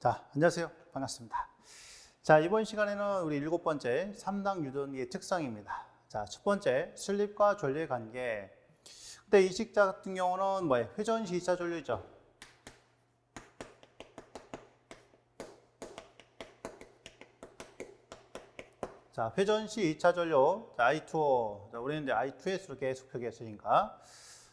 자, 안녕하세요. 반갑습니다. 자, 이번 시간에는 우리 7번째 3당 유전기의 특성입니다. 자, 첫 번째, 슬립과 전류의 관계. 근데 이 식자 같은 경우는 뭐예요? 회전시 2차 전류죠. 자, 회전시 2차 전류, I2O. 자, 우리는 이제 I2S로 계속 표기했으니까.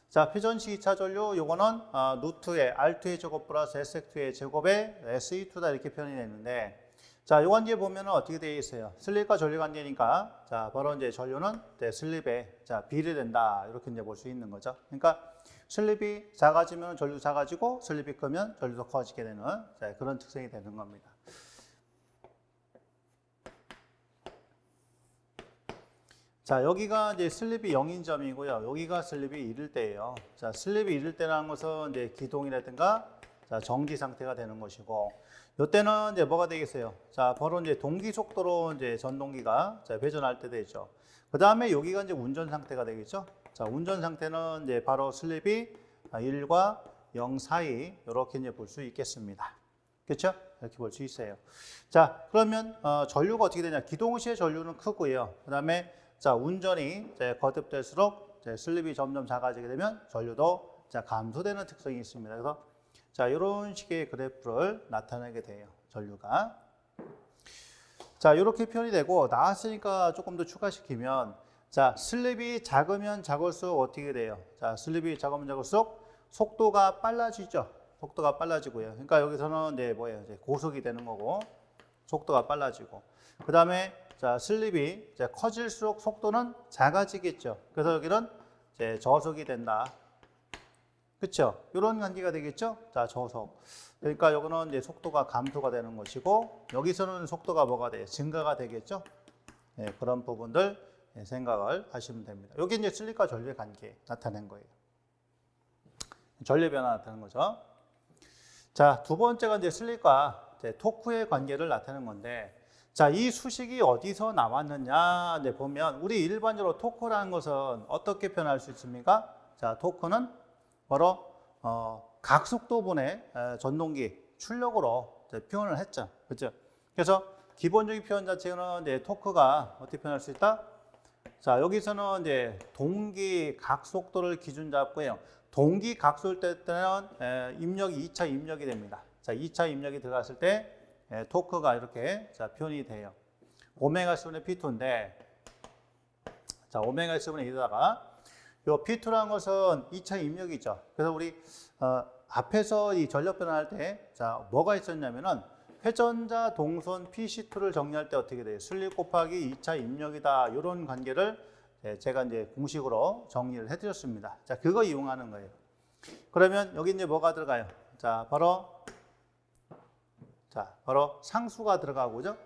자, 회전시 2차 전류, 요거는 루트의 R2의 제곱 플러스 SX2의 제곱에 SE2다 이렇게 표현이 되는데, 자, 요 관계 보면은 어떻게 되어 있어요? 슬립과 전류 관계니까, 자, 바로 이제 전류는 슬립에, 자, 비례된다. 이렇게 이제 볼 수 있는 거죠. 그러니까 슬립이 작아지면 전류 작아지고, 슬립이 크면 전류도 커지게 되는, 자, 그런 특성이 되는 겁니다. 자, 여기가 이제 슬립이 0인 점이고요. 여기가 슬립이 1일 때예요. 자, 슬립이 1일 때라는 것은 이제 기동이라든가, 자, 정지 상태가 되는 것이고, 이때는 이제 뭐가 되겠어요? 자, 바로 이제 동기 속도로 이제 전동기가 자, 회전할 때 되죠. 그 다음에 여기가 이제 운전 상태가 되겠죠. 자, 운전 상태는 이제 바로 슬립이 1과 0 사이 이렇게 이제 볼 수 있겠습니다. 그렇죠? 이렇게 볼 수 있어요. 자, 그러면 전류가 어떻게 되냐? 기동 시의 전류는 크고요. 그 다음에 자, 운전이 이제 거듭될수록 이제 슬립이 점점 작아지게 되면 전류도 자, 감소되는 특성이 있습니다. 그래서 자, 이런 식의 그래프를 나타내게 돼요. 전류가. 자, 이렇게 표현이 되고 나왔으니까 조금 더 추가시키면 자, 슬립이 작으면 작을수록 어떻게 돼요? 자, 슬립이 작으면 작을수록 속도가 빨라지죠. 속도가 빨라지고요. 그러니까 여기서는 이제 뭐예요? 이제 고속이 되는 거고 속도가 빨라지고. 그다음에 자, 슬립이 이제 커질수록 속도는 작아지겠죠. 그래서 여기는 이제 저속이 된다. 그렇죠? 이런 관계가 되겠죠? 자, 저속. 그러니까 여기는 이제 속도가 감소가 되는 것이고 여기서는 속도가 뭐가 돼요? 증가가 되겠죠? 네, 그런 부분들 생각을 하시면 됩니다. 여기 이제 슬립과 전류의 관계 나타낸 거예요. 전류 변화 나타낸 거죠. 자, 두 번째가 이제 슬립과 이제 토크의 관계를 나타내는 건데 자, 이 수식이 어디서 나왔느냐 네, 보면 우리 일반적으로 토크라는 것은 어떻게 표현할 수 있습니까? 자, 토크는 바로 각속도분의 전동기 출력으로 표현을 했죠. 그렇죠? 그래서 기본적인 표현 자체는 이제 토크가 어떻게 표현할 수 있다? 자, 여기서는 이제 동기 각속도를 기준 잡고요. 동기 각속도 때는 입력이 2차 입력이 됩니다. 자, 2차 입력이 들어갔을 때 토크가 이렇게 자, 표현이 돼요. 오메가 C분의 P2인데, 자, 오메가 C분의 2에다가 요 P2라는 것은 2차 입력이죠. 그래서 우리 앞에서 이 전력 변화할 때, 자, 뭐가 있었냐면은 회전자 동선 PC2를 정리할 때 어떻게 돼요? 슬립 곱하기 2차 입력이다. 이런 관계를 제가 이제 공식으로 정리를 해드렸습니다. 자, 그거 이용하는 거예요. 그러면 여기 이제 뭐가 들어가요? 자, 바로 상수가 들어가고, 그죠?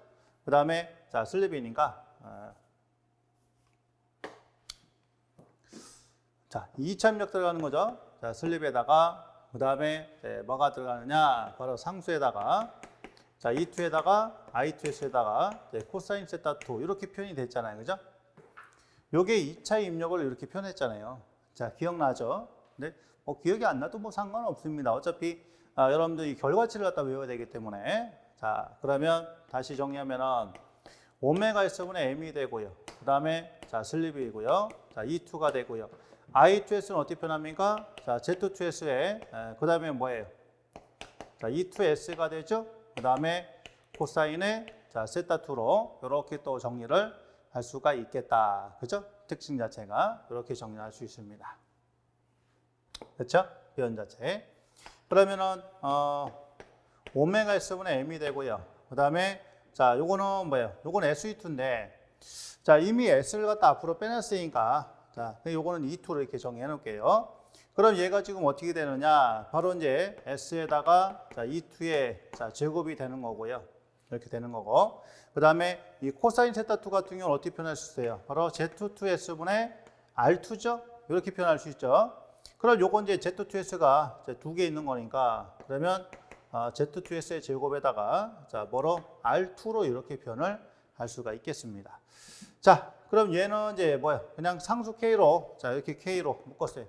그 다음에, 자, 슬립이니까, 자, 2차 입력 들어가는 거죠? 자, 슬립에다가, 그 다음에, 뭐가 들어가느냐? 바로 상수에다가, 자, E2에다가, I2S에다가, 코사인 세타 2, 이렇게 표현이 됐잖아요. 그죠? 요게 2차 입력을 이렇게 표현했잖아요. 자, 기억나죠? 근데, 기억이 안 나도 뭐 상관없습니다. 어차피, 여러분들이 결과치를 갖다 외워야 되기 때문에 자, 그러면 다시 정리하면은 오메가 S분의 M이 되고요. 그 다음에 자, 슬립이고요. 자, E2가 되고요. I2S는 어떻게 표현합니까? 자, Z2S에 그 다음에 뭐예요? 자, E2S가 되죠. 그 다음에 코사인의 자, 세타2로 이렇게 또 정리를 할 수가 있겠다. 그죠? 특징 자체가 이렇게 정리할 수 있습니다. 그렇죠? 표현 자체. 그러면은 오메가 S분의 M이 되고요. 그 다음에 자, 요거는 뭐예요? 요거는 SE2인데 자, 이미 S를 갖다 앞으로 빼놨으니까 자, 요거는 E2로 이렇게 정리해 놓을게요. 그럼 얘가 지금 어떻게 되느냐? 바로 이제 S에다가 자, E2의 자, 제곱이 되는 거고요. 이렇게 되는 거고. 그 다음에 이 코사인 세타2 같은 경우는 어떻게 표현할 수 있어요? 바로 Z2S분의 R2죠? 이렇게 표현할 수 있죠. 그럼 요건 이제 Z2S가 두 개 있는 거니까 그러면 Z2S의 제곱에다가 자, 뭐로 R2로 이렇게 표현을 할 수가 있겠습니다. 자, 그럼 얘는 이제 뭐야? 그냥 상수 K로 자, 이렇게 K로 묶었어요.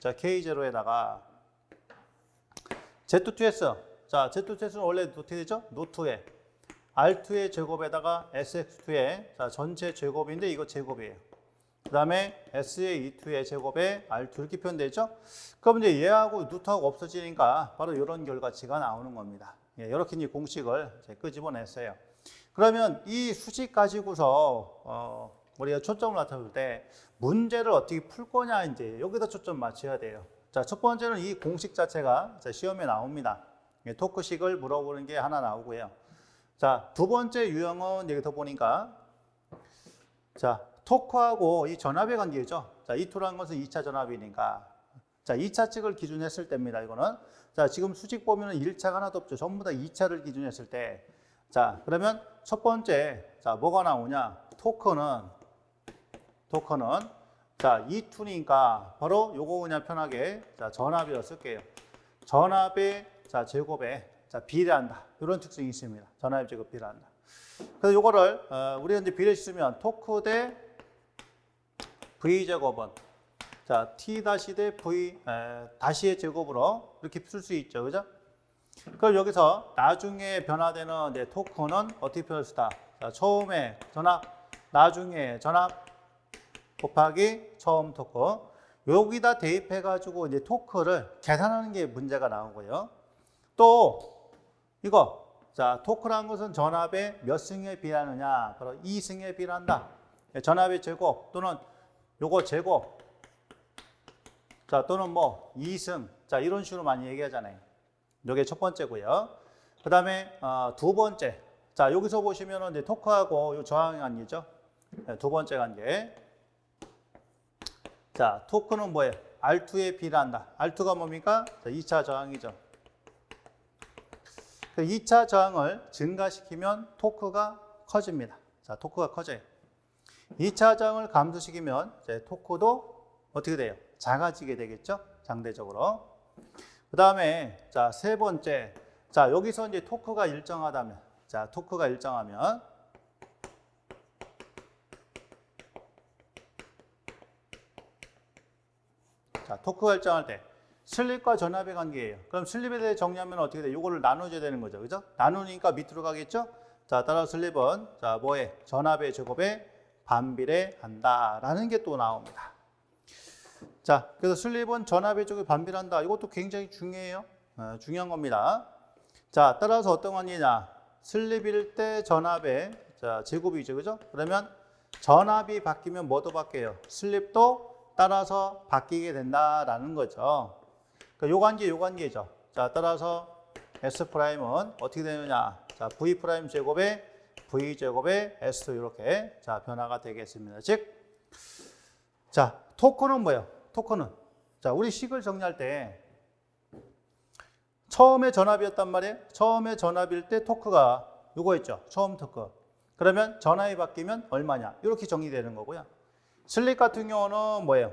자, K0에다가 Z2S 자, Z2는 원래 어떻게 되죠? 노트에 R2의 제곱에다가 SX2의 자, 전체 제곱인데 이거 제곱이에요. 그 다음에 S의 E2의 제곱에 R2 이렇게 표현되죠? 그럼 이제 얘하고 루트하고 없어지니까 바로 이런 결과치가 나오는 겁니다. 예, 이렇게 이제 공식을 끄집어냈어요. 그러면 이 수식 가지고서 우리가 초점을 나타낼 때 문제를 어떻게 풀 거냐 이제 여기다 초점 맞춰야 돼요. 자, 첫 번째는 이 공식 자체가 시험에 나옵니다. 예, 토크식을 물어보는 게 하나 나오고요. 자, 두 번째 유형은 여기 더 보니까 자, 토크하고 이 전압의 관계죠. 자, E2라는 것은 2차 전압이니까. 자, 2차 측을 기준했을 때입니다. 이거는. 자, 지금 수직 보면은 1차가 하나도 없죠. 전부 다 2차를 기준했을 때. 자, 그러면 첫 번째, 자, 뭐가 나오냐? 토크는, 자, E2니까 바로 요거 그냥 편하게, 자, 전압이라고 쓸게요. 전압의, 자, 제곱에, 자, 비례한다. 이런 특징이 있습니다. 전압의 제곱 비례한다. 그래서 요거를, 우리가 이제 비례 쓰면 토크 대 V제곱은 자, T 다시 대 V 다시의 제곱으로 이렇게 쓸 수 있죠. 그죠? 그럼 여기서 나중에 변화되는 이제 토크는 어떻게 표현할 수 있다? 자, 처음에 전압, 나중에 전압 곱하기 처음 토크. 여기다 대입해 가지고 이제 토크를 계산하는 게 문제가 나오고요. 또 이거 자, 토크라는 것은 전압의 몇 승에 비례하느냐? 바로 2승에 비례한다. 전압의 제곱 또는 요거 제곱 자 또는 뭐 2승 자 이런 식으로 많이 얘기하잖아요. 요게 첫 번째고요. 그 다음에 두 번째 자 여기서 보시면은 이제 토크하고 요 저항의 관계죠. 네, 두 번째 관계 자 토크는 뭐예요? R2에 비례한다. R2가 뭡니까? 자, 2차 저항이죠. 그 2차 저항을 증가시키면 토크가 커집니다. 자 토크가 커져요. 2차 저항을 감소시키면 이제 토크도 어떻게 돼요? 작아지게 되겠죠? 상대적으로. 그 다음에 자, 세 번째. 자, 여기서 이제 토크가 일정하다면 자, 토크가 일정하면 자, 토크가 일정할 때 슬립과 전압의 관계예요. 그럼 슬립에 대해 정리하면 어떻게 돼요? 이거를 나눠줘야 되는 거죠. 그죠? 나누니까 밑으로 가겠죠? 자, 따라서 슬립은 자, 뭐에? 전압의 제곱에 반비례한다라는 게 또 나옵니다. 자, 그래서 슬립은 전압의 제곱에 반비례한다. 이것도 굉장히 중요해요. 중요한 겁니다. 자, 따라서 어떤 관계냐? 슬립일 때 전압의 자, 제곱이죠, 그죠? 그러면 전압이 바뀌면 뭐도 바뀌어요? 슬립도 따라서 바뀌게 된다라는 거죠. 그러니까 요 관계죠. 자, 따라서 S 프라임은 어떻게 되느냐? 자, V 프라임 제곱에 V 제곱에 S 이렇게 자 변화가 되겠습니다. 즉, 자 토크는 뭐예요? 토크는 자 우리 식을 정리할 때 처음에 전압이었단 말이에요. 처음에 전압일 때 토크가 이거였죠. 처음 토크. 그러면 전압이 바뀌면 얼마냐? 이렇게 정리되는 거고요. 슬립 같은 경우는 뭐예요?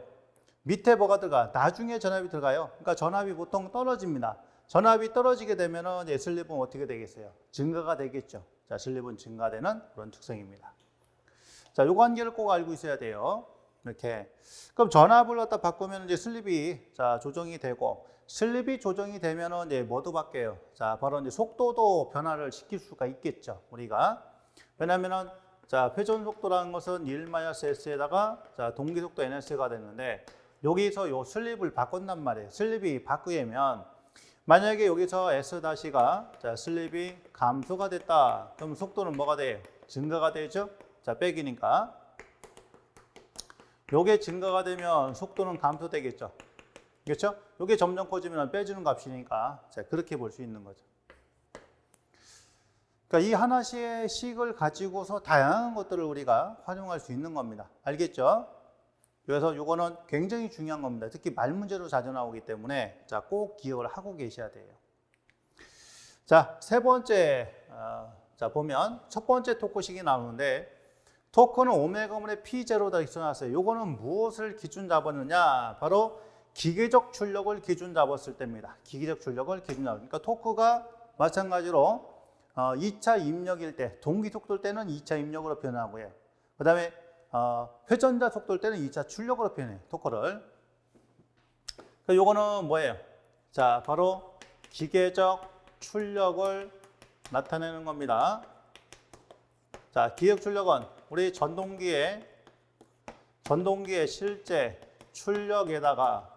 밑에 뭐가 들어가? 나중에 전압이 들어가요. 그러니까 전압이 보통 떨어집니다. 전압이 떨어지게 되면은 이제 슬립은 어떻게 되겠어요? 증가가 되겠죠. 자, 슬립은 증가되는 그런 특성입니다. 자, 요 관계를 꼭 알고 있어야 돼요. 이렇게. 그럼 전압을 갖다 바꾸면 이제 슬립이 자, 조정이 되고 슬립이 조정이 되면은 이제 뭐도 바뀌어요? 자, 바로 이제 속도도 변화를 시킬 수가 있겠죠. 우리가. 왜냐면은 자, 회전 속도라는 것은 1-s에다가 자, 동기 속도 ns가 되는데 여기서 요 슬립을 바꾼단 말이에요. 슬립이 바꾸면 만약에 여기서 S-가 자, 슬립이 감소가 됐다. 그럼 속도는 뭐가 돼요? 증가가 되죠? 자, 빼기니까. 요게 증가가 되면 속도는 감소되겠죠. 그렇죠? 요게 점점 커지면 빼주는 값이니까. 자, 그렇게 볼 수 있는 거죠. 그러니까 이 하나씩의 식을 가지고서 다양한 것들을 우리가 활용할 수 있는 겁니다. 알겠죠? 그래서 요거는 굉장히 중요한 겁니다. 특히 말 문제로 자주 나오기 때문에 자, 꼭 기억을 하고 계셔야 돼요. 자, 세 번째 자 보면 첫 번째 토크식이 나오는데 토크는 오메가분의 P0다 이렇게 써놨어요. 요거는 무엇을 기준 잡았느냐? 바로 기계적 출력을 기준 잡았을 때입니다. 기계적 출력을 기준 잡았을 때. 그러니까 토크가 마찬가지로 2차 입력일 때, 동기 속도일 때는 2차 입력으로 표현하고요. 그 다음에 회전자 속도일 때는 2차 출력으로 표현해요. 토크를. 요거는 뭐예요? 자, 바로 기계적 출력을 나타내는 겁니다. 자, 기억 출력은 우리 전동기의 실제 출력에다가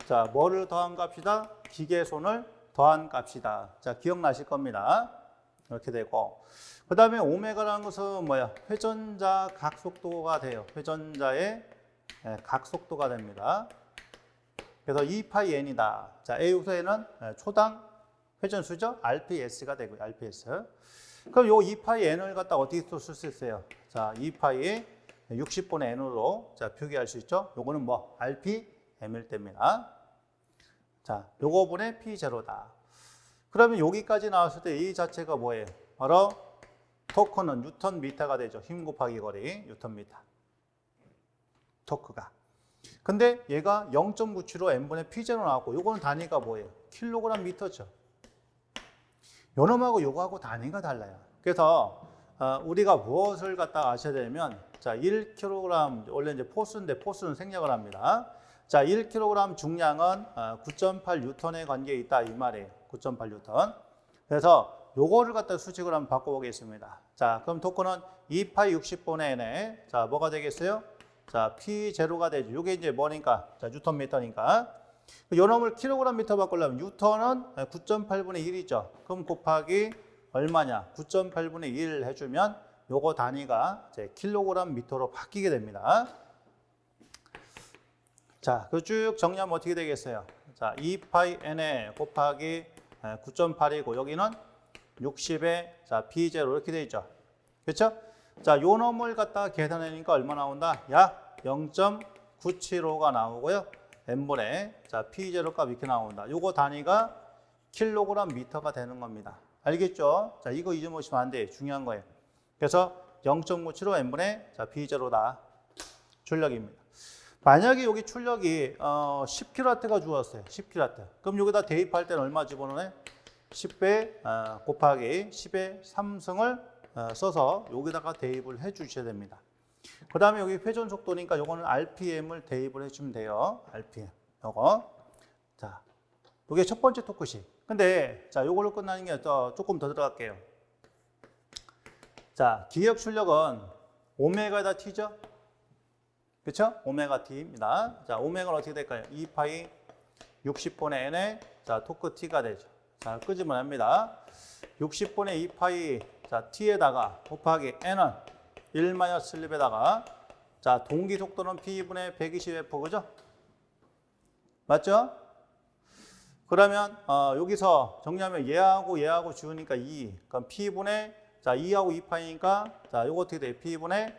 자, 뭐를 더한 값이다? 기계손을 더한 값이다. 자, 기억나실 겁니다. 이렇게 되고, 그 다음에 오메가라는 것은 뭐야? 회전자 각속도가 돼요. 회전자의 각속도가 됩니다. 그래서 2파이 n이다. 자, A 요소에는 초당 회전수죠? RPS가 되고요. RPS. 그럼 요 2파이 n을 갖다 어떻게 또 쓸 수 있어요? 자, 2파이 60분의 n으로 자, 표기할 수 있죠? 요거는 뭐? RPM일 때입니다. 자, 요거 분의 P0다. 그러면 여기까지 나왔을 때 이 자체가 뭐예요? 바로 토크는 뉴턴 미터가 되죠. 힘 곱하기 거리, 뉴턴 미터. 토크가. 근데 얘가 0.97로 n분의 P0 나왔고, 요거는 단위가 뭐예요? 킬로그램 미터죠. 요놈하고 요거하고 단위가 달라요. 그래서 우리가 무엇을 갖다 아셔야 되면, 자, 1kg, 원래 이제 포스인데 포스는 생략을 합니다. 자, 1kg 중량은 9.8 뉴턴의 관계에 있다 이 말이에요. 9.8 뉴턴. 그래서 요거를 갖다 수직을 한번 바꿔보겠습니다. 자, 그럼 토크는 2파이 60분의 n에 자, 뭐가 되겠어요? 자, P0가 되죠. 요게 이제 뭐니까? 자, 뉴턴 미터니까. 요 놈을 킬로그램 미터 바꾸려면 뉴턴은 9.8분의 1이죠. 그럼 곱하기 얼마냐? 9.8분의 1 해주면 요거 단위가 이제 킬로그램 미터로 바뀌게 됩니다. 자, 그 쭉 정리하면 어떻게 되겠어요? 자, 2파이 n에 곱하기 9.8이고 여기는 60에 자, B0 이렇게 돼 있죠. 그렇죠? 자, 요 놈을 갖다가 계산하니까 얼마 나온다? 약 0.975가 나오고요. n분의 자, P0 값 이렇게 나온다. 요거 단위가 킬로그램 미터가 되는 겁니다. 알겠죠? 자, 이거 잊어보시면 안 돼요. 중요한 거예요. 그래서 0.975 n분의 자, P0다. 출력입니다. 만약에 여기 출력이 10kW가 주었어요. 10kW. 그럼 여기다 대입할 때는 얼마 집어넣어요? 10배 곱하기 10의 3승을 써서 여기다가 대입을 해 주셔야 됩니다. 그 다음에 여기 회전 속도니까 요거는 RPM을 대입을 해주면 돼요. RPM. 요거. 자, 요게 첫 번째 토크식. 근데, 자, 요걸로 끝나는 게 조금 더 들어갈게요. 자, 기억 출력은 오메가다 T죠? 그쵸? 오메가 T입니다. 자, 오메가는 어떻게 될까요? 2파이 60분의 n에 자, 토크 T가 되죠. 자, 끄집어 냅니다. 60분의 2파이 자, T에다가 곱하기 n은 1 슬립에다가 자, 동기 속도는 P분의 120F 그죠? 맞죠? 그러면 여기서 정리하면 얘하고 지우니까 2. 그럼 P분의 자, 2하고 2파이니까 자, 요거 어떻게 돼요? P분의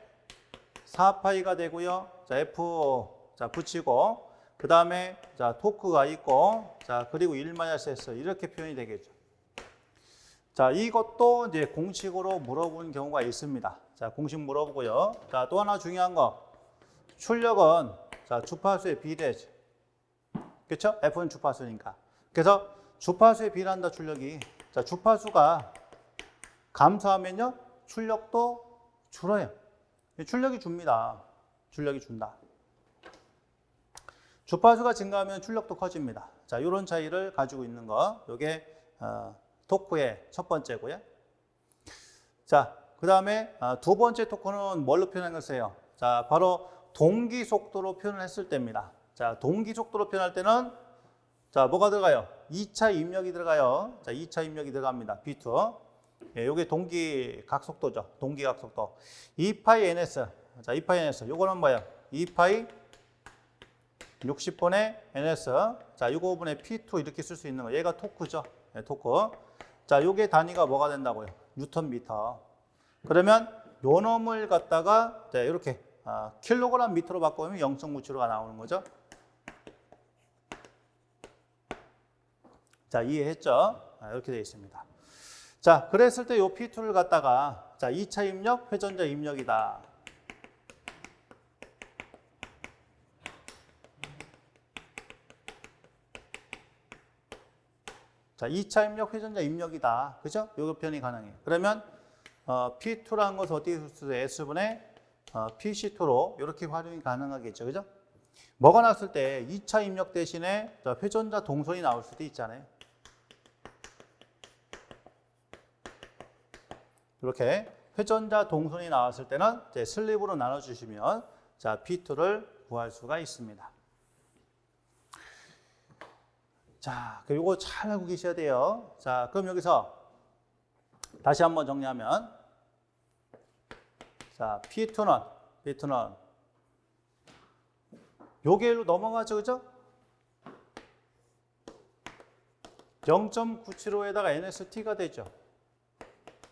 4파이가 되고요. 자, F 자, 붙이고 그다음에 자, 토크가 있고 자, 그리고 1-S 이렇게 표현이 되겠죠. 자, 이것도 이제 공식으로 물어보는 경우가 있습니다. 자, 공식 물어보고요. 자, 또 하나 중요한 거. 출력은 자, 주파수에 비례죠. 그렇죠? F는 주파수니까. 그래서 주파수에 비례한다 출력이. 자, 주파수가 감소하면요. 출력도 줄어요. 출력이 줍니다. 출력이 준다. 주파수가 증가하면 출력도 커집니다. 자, 이런 차이를 가지고 있는 거. 요게 토크의 첫 번째고요. 자, 그 다음에 두 번째 토크는 뭘로 표현했어요? 자, 바로 동기 속도로 표현을 했을 때입니다. 자, 동기 속도로 표현할 때는 자, 뭐가 들어가요? 2차 입력이 들어가요. 자, 2차 입력이 들어갑니다. B2. 예, 요게 동기 각속도죠. 동기 각속도. 2파이 NS. 자, 2파이 NS. 요거는 뭐예요? 2파이 60분의 NS. 자, 요거 분의 P2 이렇게 쓸 수 있는 거. 얘가 토크죠. 예, 토크. 자, 요게 단위가 뭐가 된다고요? 뉴턴 미터. 그러면 요 놈을 갖다가 자, 이렇게 킬로그램 미터로 바꾸면 0.97가 나오는 거죠. 자, 이해했죠? 이렇게 되어 있습니다. 자, 그랬을 때 요 P2를 갖다가 자, 2차 입력, 회전자 입력이다. 자, 2차 입력, 회전자 입력이다. 그죠? 요 표현이 가능해요. 그러면 P2라는 것을 어떻게 쓸 수 있어요? S분의 PC2로 이렇게 활용이 가능하겠죠. 그죠? 뭐가 나왔을 때 2차 입력 대신에 회전자 동선이 나올 수도 있잖아요. 이렇게 회전자 동선이 나왔을 때는 이제 슬립으로 나눠주시면 자, P2를 구할 수가 있습니다. 자, 그리고 잘 알고 계셔야 돼요. 자, 그럼 여기서 다시 한번 정리하면 자, P2는 요게 일로 넘어가죠, 그죠? 0.975에다가 NST가 되죠.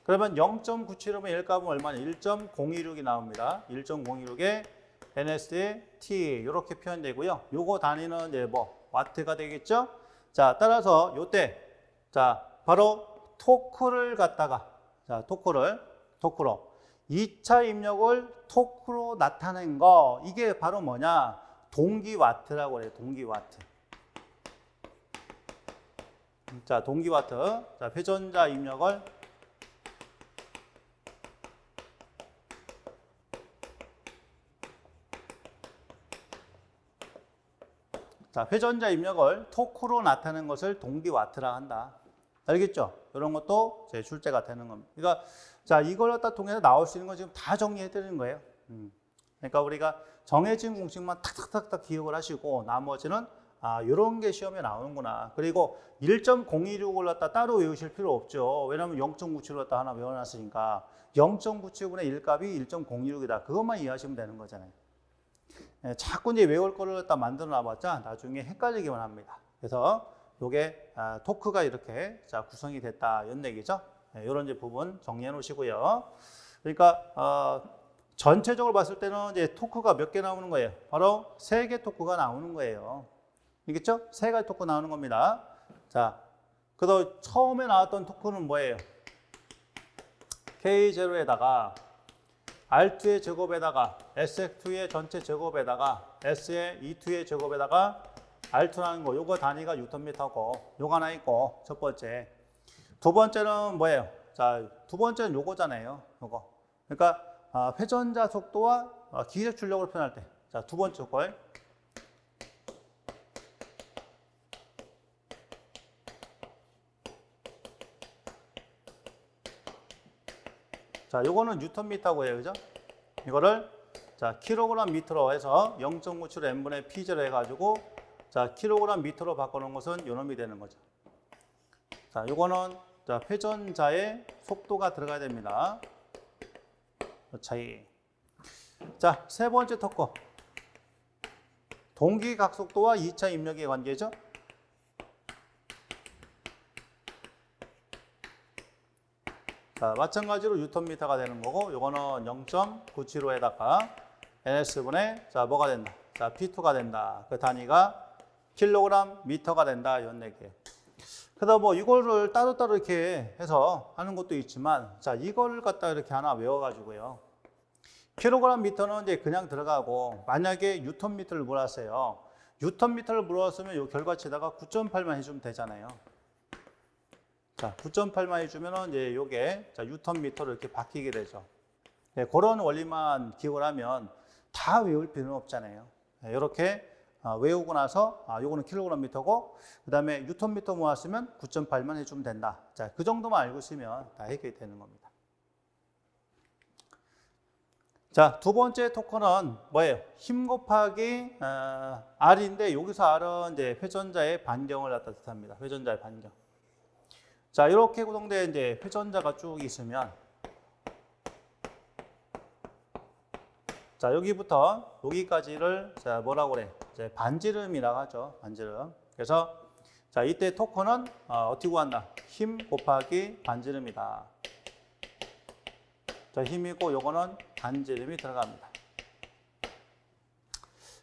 그러면 0.975면 1값은 얼마냐? 1.026이 나옵니다. 1.026에 NST 이렇게 표현되고요. 요거 단위는 이제 뭐 와트가 되겠죠? 자, 따라서 요때 자, 바로 토크를 갖다가 자, 토크로 2차 입력을 토크로 나타낸 거 이게 바로 뭐냐? 동기와트라고 그래요. 동기와트. 자, 동기와트. 자, 회전자 입력을 자, 회전자 입력을 토크로 나타내는 것을 동기와트라 한다. 알겠죠? 이런 것도 제 출제가 되는 겁니다. 그러니까 자, 이걸 갖다 통해서 나올 수 있는 건 지금 다 정리해 드리는 거예요. 그러니까 우리가 정해진 공식만 탁탁탁탁 기억을 하시고 나머지는 아, 이런 게 시험에 나오는구나. 그리고 1.026을 갖다 따로 외우실 필요 없죠. 왜냐하면 0.97을 갖다 하나 외워놨으니까 0.97분의 1값이 1.026이다. 그것만 이해하시면 되는 거잖아요. 자꾸 이제 외울 거를 갖다 만들어 놔봤자 나중에 헷갈리기만 합니다. 그래서 요게 토크가 이렇게 자, 구성이 됐다 이런 얘기죠. 이런 이제 부분 정리해 놓으시고요. 그러니까 전체적으로 봤을 때는 이제 토크가 몇 개 나오는 거예요. 바로 3개 토크가 나오는 거예요. 알겠죠? 3가지 토크 나오는 겁니다. 자, 그래서 처음에 나왔던 토크는 뭐예요? K0에다가 R2의 제곱에다가 SX2의 전체 제곱에다가 S의 E2의 제곱에다가 R2라는 거, 요거 단위가 뉴턴미터고, 요거 하나 있고, 첫 번째. 두 번째는 뭐예요? 자, 두 번째는 요거잖아요. 요거. 그러니까 회전자 속도와 기계적 출력을 표현할 때. 자, 두 번째 걸. 자, 요거는 뉴턴미터고 해요. 그죠? 이거를 자, 킬로그램 미터로 해서 0.97 n분의 P0 해가지고 자, 킬로그램 미터로 바꿔놓은 것은 요놈이 되는 거죠. 자, 요거는 자, 회전자의 속도가 들어가야 됩니다. 그 차이. 자, 세 번째 토크. 동기각속도와 2차 입력의 관계죠. 자, 마찬가지로 뉴턴미터가 되는 거고, 요거는 0.975에다가 NS분의 자, 뭐가 된다? 자, P2가 된다. 그 단위가 킬로그램 미터가 된다. 이런 얘기예요. 그래서 뭐 이거를 따로따로 이렇게 해서 하는 것도 있지만, 자, 이거를 갖다 이렇게 하나 외워가지고요. 킬로그램 미터는 이제 그냥 들어가고, 만약에 뉴턴미터를 물었어요. 뉴턴미터를 물었으면 요 결과치에다가 9.8만 해주면 되잖아요. 자, 9.8만 해주면은 이제 요게 자, 뉴턴미터로 이렇게 바뀌게 되죠. 네, 그런 원리만 기억을 하면 다 외울 필요는 없잖아요. 네, 이렇게 외우고 나서 요거는 킬로그램 미터고 그 다음에 뉴턴미터 모았으면 9.8만 해주면 된다. 자, 그 정도만 알고 있으면 다 해결이 되는 겁니다. 자, 두 번째 토크는 뭐예요? 힘 곱하기 R인데 여기서 R은 이제 회전자의 반경을 갖다 뜻합니다. 회전자의 반경. 자, 이렇게 구성된 이제 회전자가 쭉 있으면 자, 여기부터 여기까지를 자, 뭐라고 그래? 이제 반지름이라고 하죠. 반지름. 그래서 자, 이때 토크는 어떻게 구한다? 힘 곱하기 반지름이다. 자, 힘이고 요거는 반지름이 들어갑니다.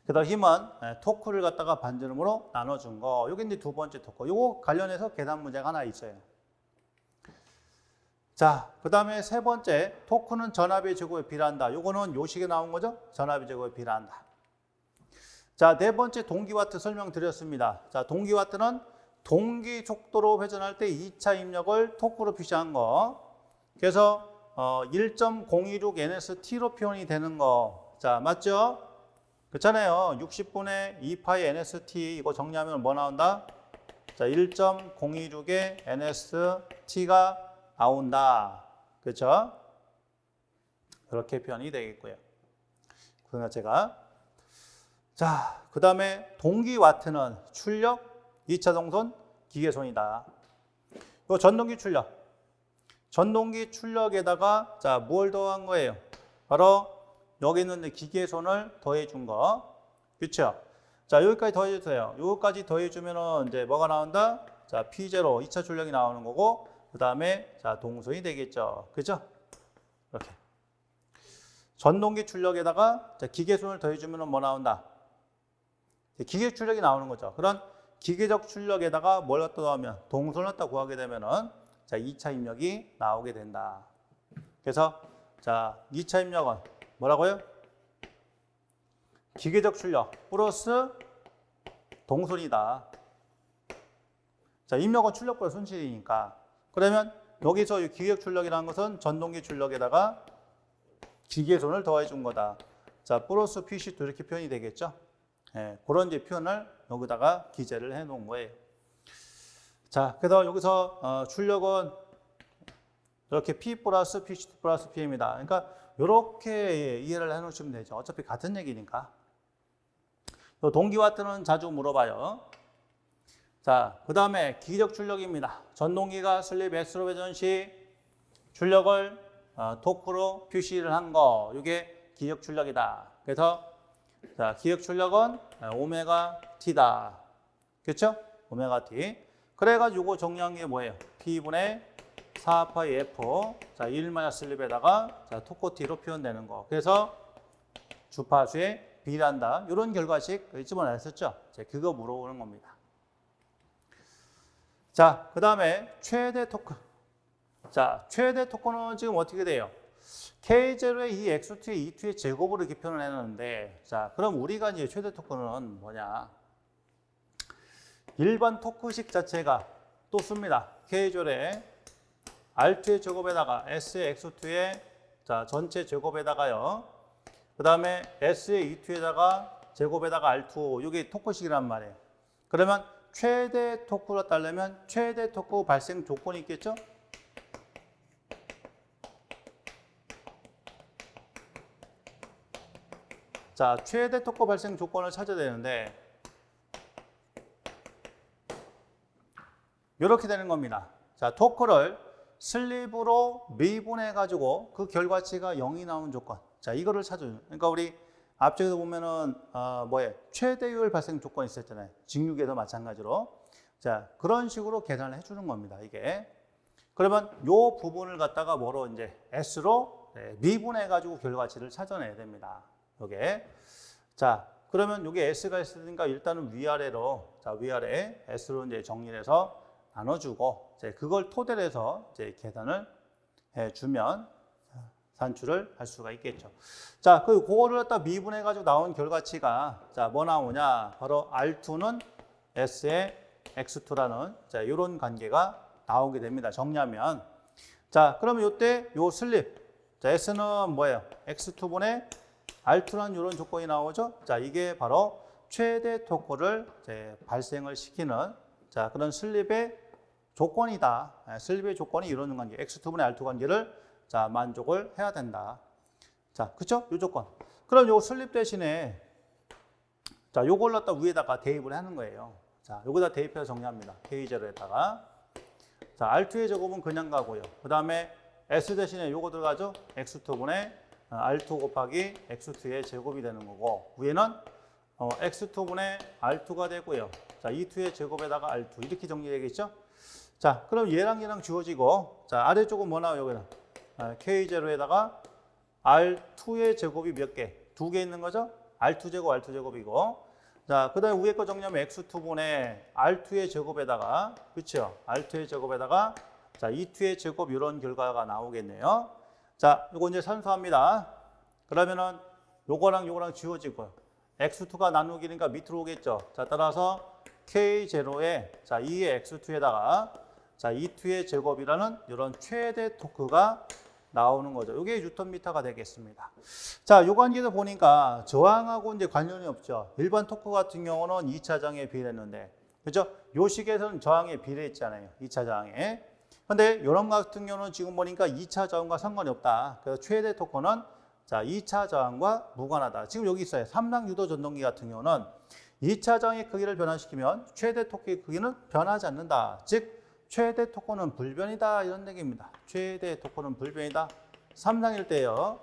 그다음 힘은 토크를 갖다가 반지름으로 나눠준 거. 요게 이제 두 번째 토크. 요거 관련해서 계산 문제가 하나 있어요. 자, 그 다음에 세 번째, 토크는 전압의 제곱에 비례한다. 요거는 요식에 나온 거죠? 전압의 제곱에 비례한다. 자, 네 번째 동기와트 설명드렸습니다. 자, 동기와트는 동기 속도로 회전할 때 2차 입력을 토크로 표시한 거. 그래서 1.026 NST로 표현이 되는 거. 자, 맞죠? 그렇잖아요. 60분의 2파이 NST 이거 정리하면 뭐 나온다? 자, 1.026의 NST가 나온다. 그렇죠? 그렇게 표현이 되겠고요. 그러니까 제가 자, 그 다음에 동기 와트는 출력 2차 동선 기계손이다. 이 전동기 출력. 전동기 출력에다가 자, 뭘 더한 거예요? 바로 여기 있는 기계손을 더해 준 거. 그렇죠? 자, 여기까지 더해 주세요. 여기까지 더해 주면은 이제 뭐가 나온다? 자, P0 2차 출력이 나오는 거고 그다음에 자, 동선이 되겠죠. 그죠? 이렇게. 전동기 출력에다가 자, 기계손을 더해 주면은 뭐 나온다? 기계 출력이 나오는 거죠. 그런 기계적 출력에다가 뭘 갖다 넣으면 동선을 갖다 구하게 되면은 자, 2차 입력이 나오게 된다. 그래서 자, 2차 입력은 뭐라고요? 기계적 출력 플러스 동선이다. 자, 입력은 출력보다 손실이니까. 그러면 여기서 이 기계적 출력이라는 것은 전동기 출력에다가 기계손을 더해 준 거다. 자, 플러스 PC2 이렇게 표현이 되겠죠. 예, 그런 이제 표현을 여기다가 기재를 해 놓은 거예요. 자, 그래서 여기서 출력은 이렇게 P 플러스 PC2 플러스 P입니다. 그러니까 이렇게 이해를 해 놓으시면 되죠. 어차피 같은 얘기니까. 동기와트는 자주 물어봐요. 자, 그 다음에 기계적 출력입니다. 전동기가 슬립 S로 회전 시 출력을 토크로 표시를 한 거. 이게 기계적 출력이다. 그래서 자, 기계적 출력은 오메가 T다. 그렇죠? 오메가 T. 그래가지고 이거 정리한 게 뭐예요? P분의 4파이 F. 자, 1 슬립에다가 자, 토크 T로 표현되는 거. 그래서 주파수에 비례한다. 이런 결과식 집어냈었죠? 그거 물어보는 겁니다. 자, 그 다음에 최대 토크. 자, 최대 토크는 지금 어떻게 돼요? K0의 이 X2의 E2의 제곱으로 이렇게 표현을 해놨는데, 자, 그럼 우리가 이제 최대 토크는 뭐냐? 일반 토크식 자체가 또 씁니다. K0의 R2의 제곱에다가 S의 X2의 자, 전체 제곱에다가요. 그 다음에 S의 E2에다가 제곱에다가 R2, 이게 토크식이란 말이에요. 그러면 최대 토크로 따르면 최대 토크 발생 조건이 있겠죠? 자, 최대 토크 발생 조건을 찾아야 되는데 이렇게 되는 겁니다. 자, 토크를 슬립으로 미분해 가지고 그 결과치가 0이 나오는 조건. 자, 이거를 찾아요. 그러니까 우리 앞쪽에서 보면은 뭐예요? 최대율 발생 조건이 있었잖아요. 직육에도 마찬가지로. 자, 그런 식으로 계산을 해주는 겁니다. 이게. 그러면 요 부분을 갖다가 뭐로 이제 S로 미분해 가지고 결과치를 찾아내야 됩니다. 요게. 자, 그러면 요게 S가 있으니까 일단은 위아래로 자, 위아래 S로 이제 정리를 해서 나눠주고 이제 그걸 토대로 해서 이제 계산을 해주면 산출을 할 수가 있겠죠. 자, 그거를 갖다 미분해 가지고 나온 결과치가 자, 뭐 나오냐? 바로 R2는 S의 X2라는 자, 이런 관계가 나오게 됩니다. 정리하면. 자, 그러면 이때 요 슬립. 자, S는 뭐예요? X2분의 R2라는 이런 조건이 나오죠. 자, 이게 바로 최대 토크를 이제 발생을 시키는 자, 그런 슬립의 조건이다. 슬립의 조건이 이루어지는 관계. X2분의 R2 관계를 자, 만족을 해야 된다. 자, 그쵸? 요 조건. 그럼 요 슬립 대신에 자, 요걸 갖다 위에다가 대입을 하는 거예요. 자, 여기다 대입해서 정리합니다. K0에다가. 자, R2의 제곱은 그냥 가고요. 그 다음에 S 대신에 요거 들어가죠? X2분의 R2 곱하기 X2의 제곱이 되는 거고, 위에는 X2분의 R2가 되고요. 자, E2의 제곱에다가 R2 이렇게 정리되겠죠? 자, 그럼 얘랑 지워지고, 자, 아래쪽은 뭐 나와요? 여기는 K0에다가 R2의 제곱이 몇 개? 2개 있는 거죠? R2 제곱, R2 제곱이고. 자, 그 다음에 위에 거 정리하면 X2분의 R2의 제곱에다가, 그쵸? R2의 제곱에다가, 자, E2의 제곱, 이런 결과가 나오겠네요. 자, 요거 이제 산수합니다. 그러면은 요거랑 지워지고요. X2가 나누기니까 밑으로 오겠죠? 자, 따라서 K0에, 자, 2의 X2에다가, 자, E2의 제곱이라는 이런 최대 토크가 나오는 거죠. 이게 뉴턴미터가 되겠습니다. 자, 요 관계도 보니까 저항하고 이제 관련이 없죠. 일반 토크 같은 경우는 2차 저항에 비례했는데, 그죠? 요 식에서는 저항에 비례했잖아요. 2차 저항에. 근데 이런 같은 경우는 지금 보니까 2차 저항과 상관이 없다. 그래서 최대 토크는 자, 2차 저항과 무관하다. 지금 여기 있어요. 3상 유도 전동기 같은 경우는 2차 저항의 크기를 변화시키면 최대 토크의 크기는 변하지 않는다. 즉 최대 토크는 불변이다 이런 얘기입니다. 최대 토크는 불변이다. 3상일 때요.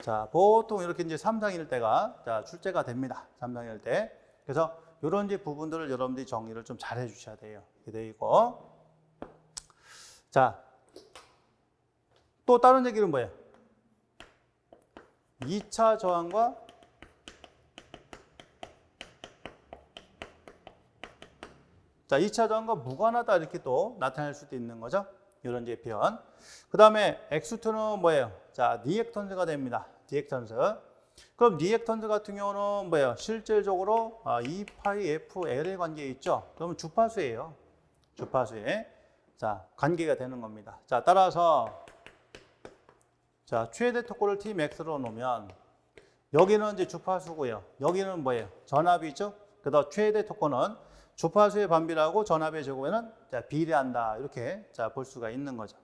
자, 보통 이렇게 이제 3상일 때가 자, 출제가 됩니다. 3상일 때. 그래서 이런 이제 부분들을 여러분들이 정리를 좀 잘 해주셔야 돼요. 이렇게 돼 있고. 자, 또 다른 얘기는 뭐예요? 2차 저항과 자, 2차 저항과 무관하다 이렇게 또 나타낼 수도 있는 거죠. 이런 이제 표현. 그 다음에 X2는 뭐예요? 자, 리액턴스가 됩니다. 리액턴스. 그럼 리액턴스 같은 경우는 뭐예요? 실질적으로 2파이-FL의 관계에 있죠. 그러면 주파수예요. 주파수에 자, 관계가 되는 겁니다. 자, 따라서 자, 최대 토크를 Tmax로 놓으면 여기는 이제 주파수고요. 여기는 뭐예요? 전압이죠. 그래서 최대 토크는 주파수의 반비례하고 전압의 제곱에는 자, 비례한다. 이렇게 자, 볼 수가 있는 거죠.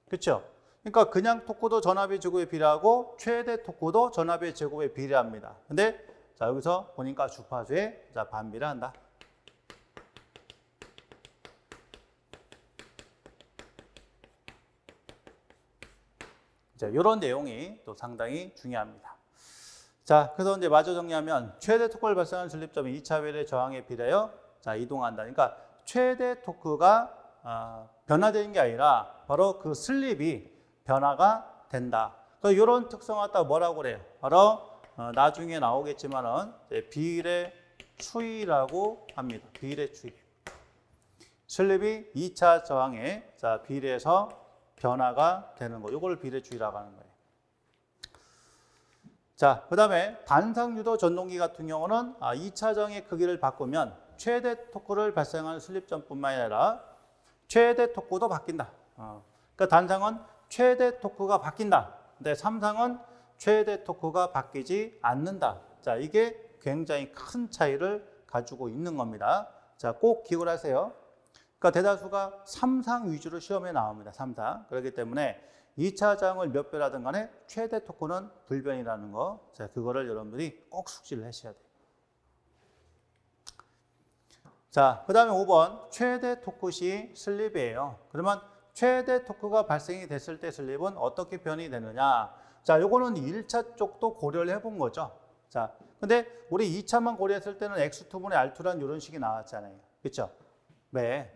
그렇죠? 그러니까 그냥 토크도 전압의 제곱에 비례하고 최대 토크도 전압의 제곱에 비례합니다. 근데 자, 여기서 보니까 주파수에 자, 반비례한다. 자, 이런 내용이 또 상당히 중요합니다. 자, 그래서 이제 마저 정리하면 최대 토크를 발생하는 전립점이 2차 웰의 저항에 비례하여 자, 이동한다. 그러니까 최대 토크가 변화되는 게 아니라 바로 그 슬립이 변화가 된다. 그러니까 이런 특성을 갖다 뭐라고 그래요? 바로 나중에 나오겠지만은 비례 추이라고 합니다. 비례 추이. 슬립이 2차 저항에 자, 비례해서 변화가 되는 거. 이걸 비례추이라고 하는 거예요. 자, 그 다음에 단상유도 전동기 같은 경우는 2차 저항의 크기를 바꾸면 최대 토크를 발생하는 슬립점뿐만 아니라 최대 토크도 바뀐다. 그러니까 단상은 최대 토크가 바뀐다. 근데 3상은 최대 토크가 바뀌지 않는다. 자, 이게 굉장히 큰 차이를 가지고 있는 겁니다. 자, 꼭 기억을 하세요. 그러니까 대다수가 3상 위주로 시험에 나옵니다. 3상. 그렇기 때문에 2차 저항을 몇 배라든 간에 최대 토크는 불변이라는 거. 자, 그거를 여러분들이 꼭 숙지를 하셔야 돼요. 자, 그 다음에 5번 최대 토크 시 슬립이에요. 그러면 최대 토크가 발생이 됐을 때 슬립은 어떻게 변이 되느냐. 자, 요거는 1차 쪽도 고려를 해본 거죠. 자, 근데 우리 2차만 고려했을 때는 X2분의 R2란 이런 식이 나왔잖아요. 그렇죠? 네.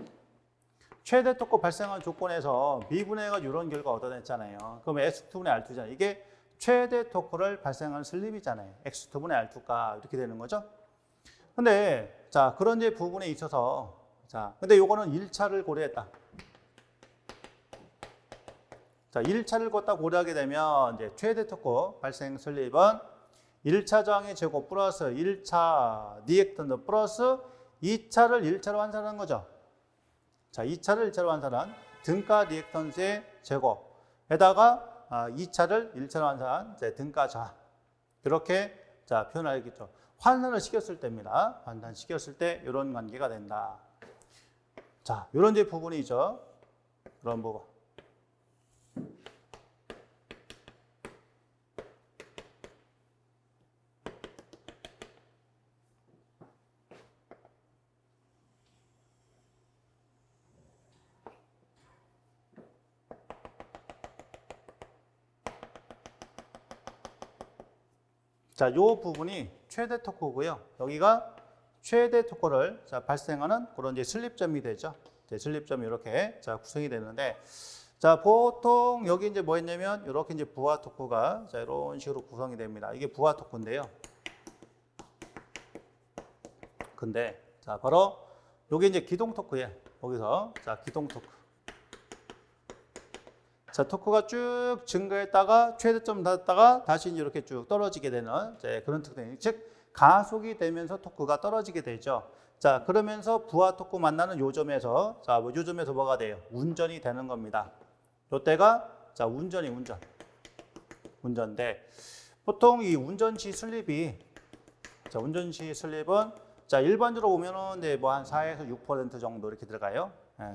최대 토크 발생한 조건에서 미분해가 이런 결과 얻어냈잖아요. 그럼 X2분의 R2잖아요. 이게 최대 토크를 발생한 슬립이잖아요. X2분의 R2가 이렇게 되는 거죠. 근데 자, 그런 이제 부분에 있어서 자, 근데 요거는 1차를 고려했다. 자, 1차를 걷다 고려하게 되면 이제 최대 토크 발생 슬립은 1차 저항의 제곱 플러스 1차 리액턴트 플러스 2차를 1차로 환산하는 거죠. 자, 2차를 1차로 환산한 등가 리액턴스의 제곱에다가 2차를 1차로 환산한 등가 저항. 이렇게 자, 표현하겠죠. 환산을 시켰을 때입니다. 환산시켰을 때 이런 관계가 된다. 자, 이런 이제 부분이죠. 그런 부분. 자, 이 부분이 최대 토크고요. 여기가 최대 토크를 자, 발생하는 그런 이제 슬립점이 되죠. 이제 슬립점이 이렇게 자, 구성이 되는데, 자, 보통 여기 이제 뭐 했냐면 이렇게 이제 부하 토크가 자, 이런 식으로 구성이 됩니다. 이게 부하 토크인데요. 근데 자, 바로 여기 이제 기동 토크예요. 여기서 자, 기동 토크. 자, 토크가 쭉 증가했다가 최대점 닿았다가 다시 이렇게 쭉 떨어지게 되는 그런 특징. 즉 가속이 되면서 토크가 떨어지게 되죠. 자, 그러면서 부하 토크 만나는 요점에서 자, 요점에서 뭐가 돼요? 운전이 되는 겁니다. 요때가 자, 운전인데 보통 이 운전시 슬립이 자, 운전시 슬립은 자, 일반적으로 보면은 네, 뭐 한 4에서 6% 정도 이렇게 들어가요.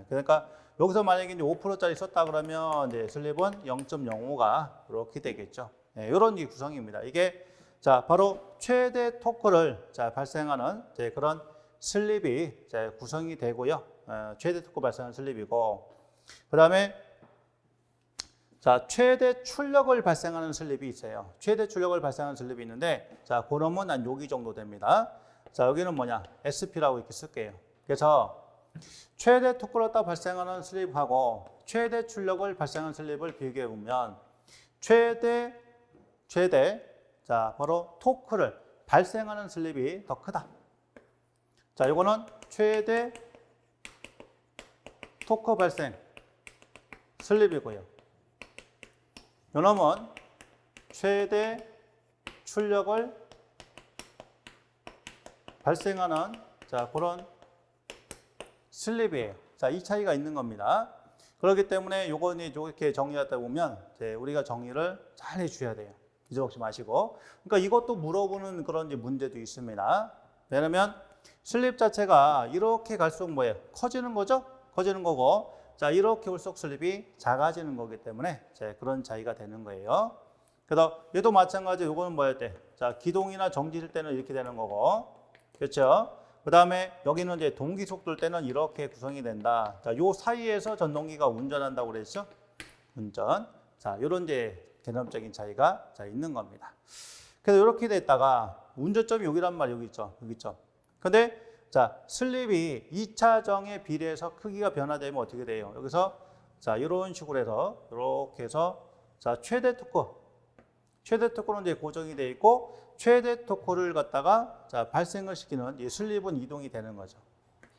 그러니까 여기서 만약에 이제 5%짜리 썼다 그러면 이제 슬립은 0.05가 이렇게 되겠죠. 이런 구성입니다. 이게 자 바로 최대 토크를 발생하는 그런 슬립이 구성이 되고요. 최대 토크 발생하는 슬립이고, 그 다음에 자 최대 출력을 발생하는 슬립이 있어요. 최대 출력을 발생하는 슬립이 있는데, 자 그러면 한 여기 정도 됩니다. 자 여기는 뭐냐, SP라고 이렇게 쓸게요. 그래서 최대 토크를 갖다 발생하는 슬립하고 최대 출력을 발생하는 슬립을 비교해 보면 최대 자 바로 토크를 발생하는 슬립이 더 크다. 자 이거는 최대 토크 발생 슬립이고요. 요놈은 최대 출력을 발생하는 그런 슬립이에요. 자, 이 차이가 있는 겁니다. 그렇기 때문에 요거는 이렇게 정리하다 보면 우리가 정리를 잘 해주셔야 돼요. 잊어먹지 마시고. 그러니까 이것도 물어보는 그런 문제도 있습니다. 왜냐면 슬립 자체가 이렇게 갈수록 뭐예요? 커지는 거죠? 커지는 거고, 자 이렇게 올수록 슬립이 작아지는 거기 때문에 그런 차이가 되는 거예요. 그래서 얘도 마찬가지로 요거는 뭐였 때? 자 기동이나 정지일 때는 이렇게 되는 거고, 그렇죠? 그 다음에 여기는 이제 동기 속도일 때는 이렇게 구성이 된다. 자, 요 사이에서 전동기가 운전한다고 그랬죠? 운전. 자, 요런 개념적인 차이가 있는 겁니다. 그래서 이렇게 됐다가 운전점이 여기란 말이 여기 있죠. 여기 있죠. 근데 자, 슬립이 2차정에 비례해서 크기가 변화되면 어떻게 돼요? 여기서 자, 이런 식으로 해서 이렇게 해서 자, 최대 토크는 이제 고정이 되어 있고, 최대 토크를 갖다가 발생을 시키는 이 슬립은 이동이 되는 거죠.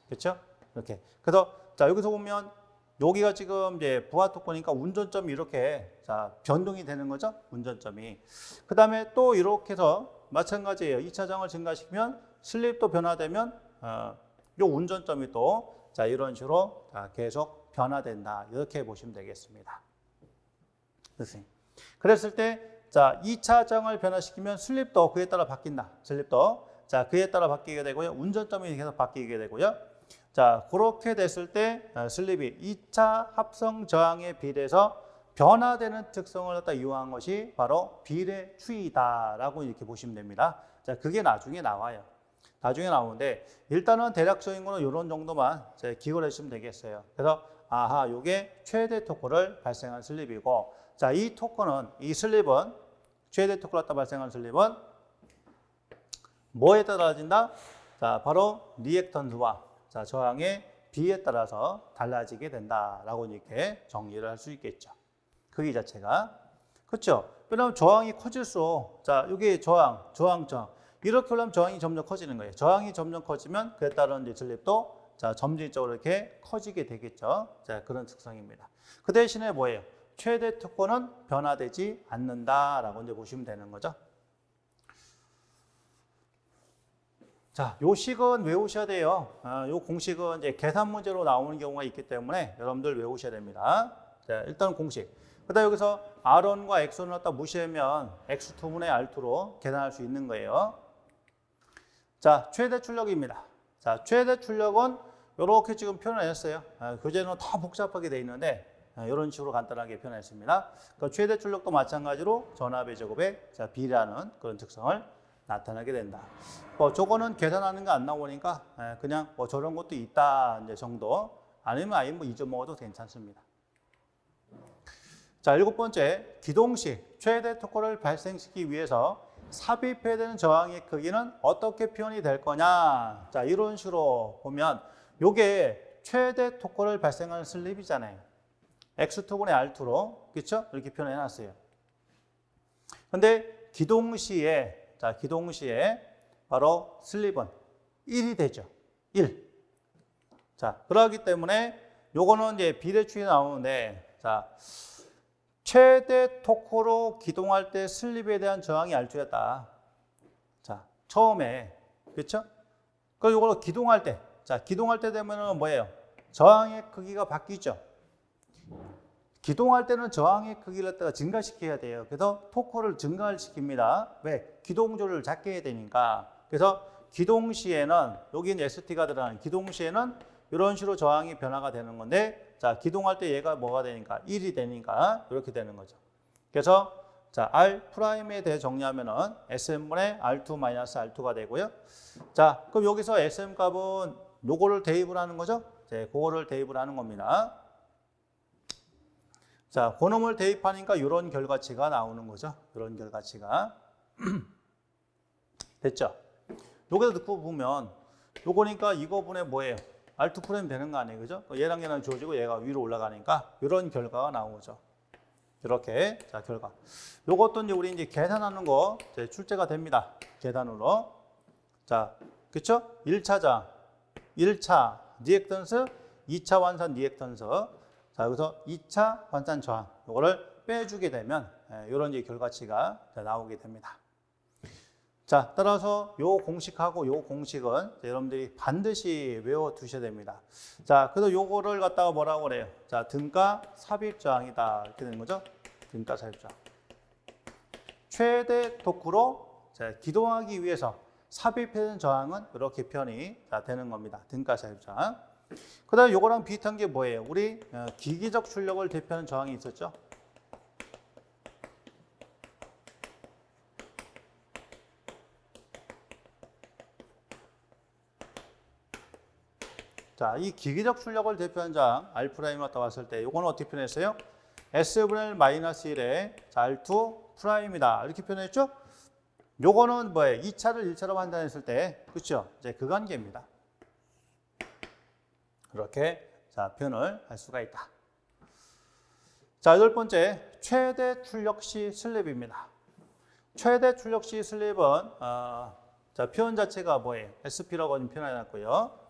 그렇죠? 이렇게. 그래서 자, 여기서 보면 여기가 지금 이제 부하 토크니까 운전점이 이렇게 변동이 되는 거죠. 운전점이. 그다음에 또 이렇게 해서 마찬가지예요. 2차정을 증가시키면 슬립도 변화되면 요 운전점이 또 이런 식으로 계속 변화된다. 이렇게 보시면 되겠습니다. 그랬을 때 자, 2차정을 변화시키면 슬립도 그에 따라 바뀐다. 슬립도. 자, 그에 따라 바뀌게 되고요. 운전점이 계속 바뀌게 되고요. 자, 그렇게 됐을 때 슬립이 2차 합성 저항에 비례해서 변화되는 특성을 갖다 이용한 것이 바로 비례 추이다라고 이렇게 보시면 됩니다. 자, 그게 나중에 나와요. 나중에 나오는데 일단은 대략적인 거는 이런 정도만 기억을 해주시면 되겠어요. 그래서 아하, 요게 최대 토크를 발생한 슬립이고, 자, 이 토크는, 이 슬립은 최대 토크를 갖다 발생한 슬립은 뭐에 따라 달라진다? 자, 바로 리액턴스와 저항의 비에 따라서 달라지게 된다라고 이렇게 정리를 할 수 있겠죠. 크기 자체가. 그렇죠? 왜냐하면 저항이 커질수록 자, 여기 저항. 이렇게 올라면 저항이 점점 커지는 거예요. 저항이 점점 커지면 그에 따른 이제 슬립도 점진적으로 이렇게 커지게 되겠죠. 자, 그런 특성입니다. 그 대신에 뭐예요? 최대 토크는 변화되지 않는다라고 이제 보시면 되는 거죠. 자, 요 식은 외우셔야 돼요. 요 공식은 이제 계산 문제로 나오는 경우가 있기 때문에 여러분들 외우셔야 됩니다. 자, 일단 공식. 그다음 여기서 R1과 X1을 갖다 무시하면 X2분의 R2로 계산할 수 있는 거예요. 자, 최대 출력입니다. 자, 최대 출력은 이렇게 지금 표현했어요. 교재는 더 복잡하게 되어 있는데 이런 식으로 간단하게 표현했습니다. 그러니까 최대 출력도 마찬가지로 전압의 제곱에 비례하는 그런 특성을 나타나게 된다. 저거는 계산하는 거 안 나오니까 그냥 저런 것도 있다 이제 정도, 아니면 아예 잊어먹어도 괜찮습니다. 자, 7번째, 기동 시 최대 토크를 발생시키기 위해서 삽입해야 되는 저항의 크기는 어떻게 표현이 될 거냐. 자, 이런 식으로 보면 요게 최대 토크를 발생하는 슬립이잖아요. X2분의 R2로, 그렇죠? 이렇게 표현해 놨어요. 근데 기동 시에 바로 슬립은 1이 되죠. 1. 자, 그러기 때문에 요거는 이제 비례추이 나오는데, 자, 최대 토크로 기동할 때 슬립에 대한 저항이 R2였다. 자, 처음에, 그렇죠? 그 요걸 기동할 때, 자, 기동할 때 되면은 뭐예요? 저항의 크기가 바뀌죠. 기동할 때는 저항의 크기를 갖다가 증가시켜야 돼요. 그래서 토크를 증가를 시킵니다. 왜? 기동조를 작게 해야 되니까. 그래서 기동 시에는, 여기는 ST가 들어가는 기동 시에는 이런 식으로 저항이 변화가 되는 건데, 자, 기동할 때 얘가 뭐가 되니까 1이 되니까 이렇게 되는 거죠. 그래서 자, R'에 대해 정리하면은 Sm분의 R2-R2가 되고요. 자, 그럼 여기서 SM 값은 요거를 대입을 하는 거죠? 네, 그거를 대입을 하는 겁니다. 자, 그놈을 대입하니까 이런 결과치가 나오는 거죠. 이런 결과치가. 됐죠? 여기서 넣고 보면 요거니까 이거분의 뭐예요? R2' 되는 거 아니에요? 그죠? 얘랑 얘랑 주어지고 얘가 위로 올라가니까 이런 결과가 나오죠. 이렇게. 자, 결과. 요것도 이제 우리 이제 계산하는 거 이제 출제가 됩니다. 계산으로. 자, 그쵸? 1차자, 1차 리액턴스, 2차 환산 리액턴스. 자, 여기서 2차 환산 저항. 요거를 빼주게 되면 이런 이제 결과치가 나오게 됩니다. 자, 따라서 요 공식하고 요 공식은 여러분들이 반드시 외워 두셔야 됩니다. 자, 그래서 요거를 갖다가 뭐라고 그래요? 자, 등가 삽입 저항이다. 이렇게 되는 거죠? 등가 삽입 저항. 최대 토크로 기동하기 위해서 삽입되는 저항은 이렇게 표현이 되는 겁니다. 등가 삽입 저항. 그 다음에 요거랑 비슷한 게 뭐예요? 우리 기기적 출력을 대표하는 저항이 있었죠? 자, 이 기기적 출력을 대표하는 저항 R' 갖다 왔을 때 요거는 어떻게 표현했어요? S분의 -1에 R2'이다. 이렇게 표현했죠? 요거는 뭐예요? 2차를 1차로 판단했을 때, 그렇죠? 이제 그 관계입니다. 그렇게 자, 표현을 할 수가 있다. 자, 8번째, 최대 출력 시 슬립입니다. 최대 출력 시 슬립은 자, 표현 자체가 뭐예요? SP라고 표현해놨고요.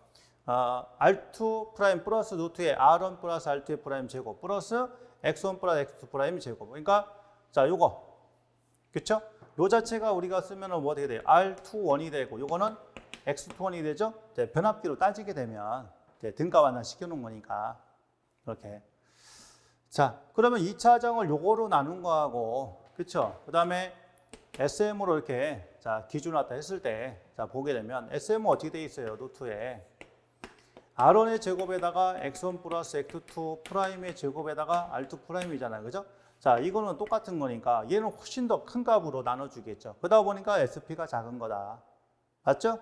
R2' 플러스 루트의 R1 플러스 R2의 프라임 제곱 플러스 X1 플러스 X2 프라임 제곱. 그러니까 자, 요거 그렇죠? 요 자체가 우리가 쓰면은 뭐 어떻게 돼요? R21이 되고 요거는 X21이 되죠? 이제 변압기로 따지게 되면 이제 등가 완화 시켜놓은 거니까 이렇게. 자, 그러면 2차 하정을 요거로 나눈 거하고 그렇죠? 그 다음에 SM으로 이렇게 자, 기준을 갖다 했을 때 자, 보게 되면 SM은 어떻게 돼 있어요? 노트에 R1의 제곱에다가 X1 플러스 X2 프라임의 제곱에다가 R2 프라임이잖아요. 그죠? 자, 이거는 똑같은 거니까 얘는 훨씬 더 큰 값으로 나눠주겠죠. 그러다 보니까 SP가 작은 거다. 맞죠?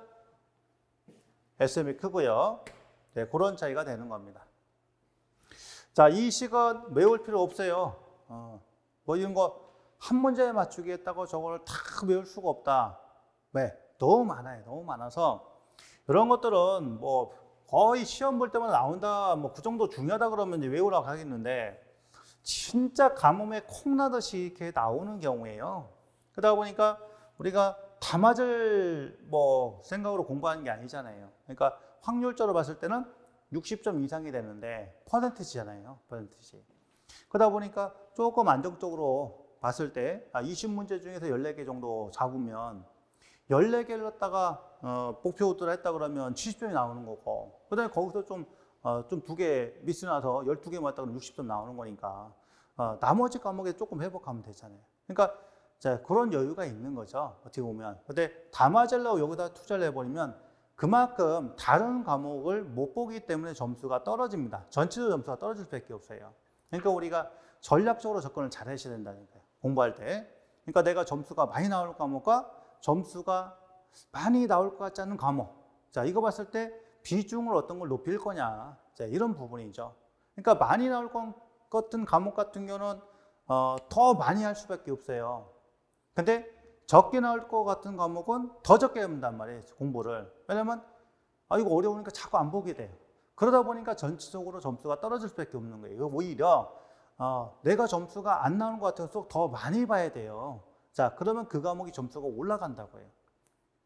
SM이 크고요. 네, 그런 차이가 되는 겁니다. 자, 이 식은 외울 필요 없어요. 뭐 이런 거 한 문제에 맞추기 했다고 저걸 다 외울 수가 없다. 왜? 너무 많아요. 너무 많아서 이런 것들은 뭐 거의 시험 볼 때마다 나온다, 뭐 그 정도 중요하다 그러면 이제 외우라고 하겠는데, 진짜 가뭄에 콩나듯이 이렇게 나오는 경우에요. 그러다 보니까 우리가 다 맞을 뭐 생각으로 공부하는 게 아니잖아요. 그러니까 확률적으로 봤을 때는 60점 이상이 되는데 퍼센티지잖아요. 퍼센티지. 그러다 보니까 조금 안정적으로 봤을 때 20문제 중에서 14개 정도 잡으면 14개를 갖다가 목표를 했다 그러면 70점이 나오는 거고, 그 다음에 거기서 좀 2개 미스 나서 12개 맞다 그러면 60점 나오는 거니까 나머지 과목에 조금 회복하면 되잖아요. 그러니까 자, 그런 여유가 있는 거죠. 어떻게 보면. 근데 다 맞으려고 여기다 투자를 해버리면 그만큼 다른 과목을 못 보기 때문에 점수가 떨어집니다. 전체적으로 점수가 떨어질 수밖에 없어요. 그러니까 우리가 전략적으로 접근을 잘 하셔야 된다는 거예요. 공부할 때. 그러니까 내가 점수가 많이 나올 과목과 점수가 많이 나올 것 같지 않은 과목. 자, 이거 봤을 때 비중을 어떤 걸 높일 거냐. 자, 이런 부분이죠. 그러니까 많이 나올 것 같은 과목 같은 경우는 더 많이 할 수밖에 없어요. 근데 적게 나올 것 같은 과목은 더 적게 한단 말이에요. 공부를. 왜냐면 이거 어려우니까 자꾸 안 보게 돼요. 그러다 보니까 전체적으로 점수가 떨어질 수밖에 없는 거예요. 이거 오히려 내가 점수가 안 나오는 것 같아서 더 많이 봐야 돼요. 자, 그러면 그 과목이 점수가 올라간다고 해요.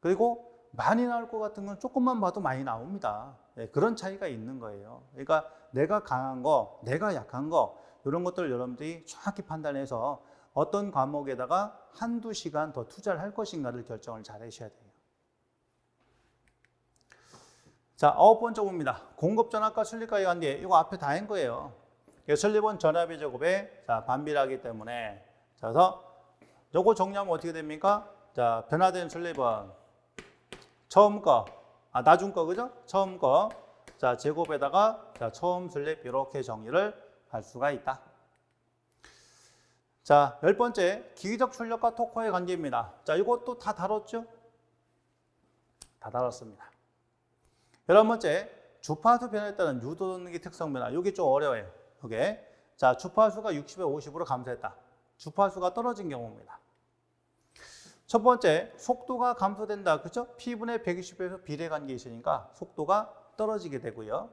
그리고 많이 나올 것 같은 건 조금만 봐도 많이 나옵니다. 네, 그런 차이가 있는 거예요. 그러니까 내가 강한 거, 내가 약한 거, 이런 것들을 여러분들이 정확히 판단해서 어떤 과목에다가 한두 시간 더 투자를 할 것인가를 결정을 잘 하셔야 돼요. 자, 9번째 봅니다. 공급전압과 순리과의 관계. 이거 앞에 다 한 거예요. 슬립은 전압의 제곱에 반비례하기 때문에, 자, 그래서 요거 정리하면 어떻게 됩니까? 자, 변화된 슬립은 처음 거, 나중 거, 그죠? 처음 거 자, 제곱에다가 자, 처음 슬립 이렇게 정리를 할 수가 있다. 자, 10번째, 기기적 출력과 토크의 관계입니다. 자, 이것도 다 다뤘죠? 다 다뤘습니다. 11번째, 주파수 변화에 따른 유도능기 특성 변화. 이게 좀 어려워요. 이게. 자, 주파수가 60에 50으로 감소했다. 주파수가 떨어진 경우입니다. 첫 번째, 속도가 감소된다. 그죠? P분의 120에서 비례관계 있으니까 속도가 떨어지게 되고요.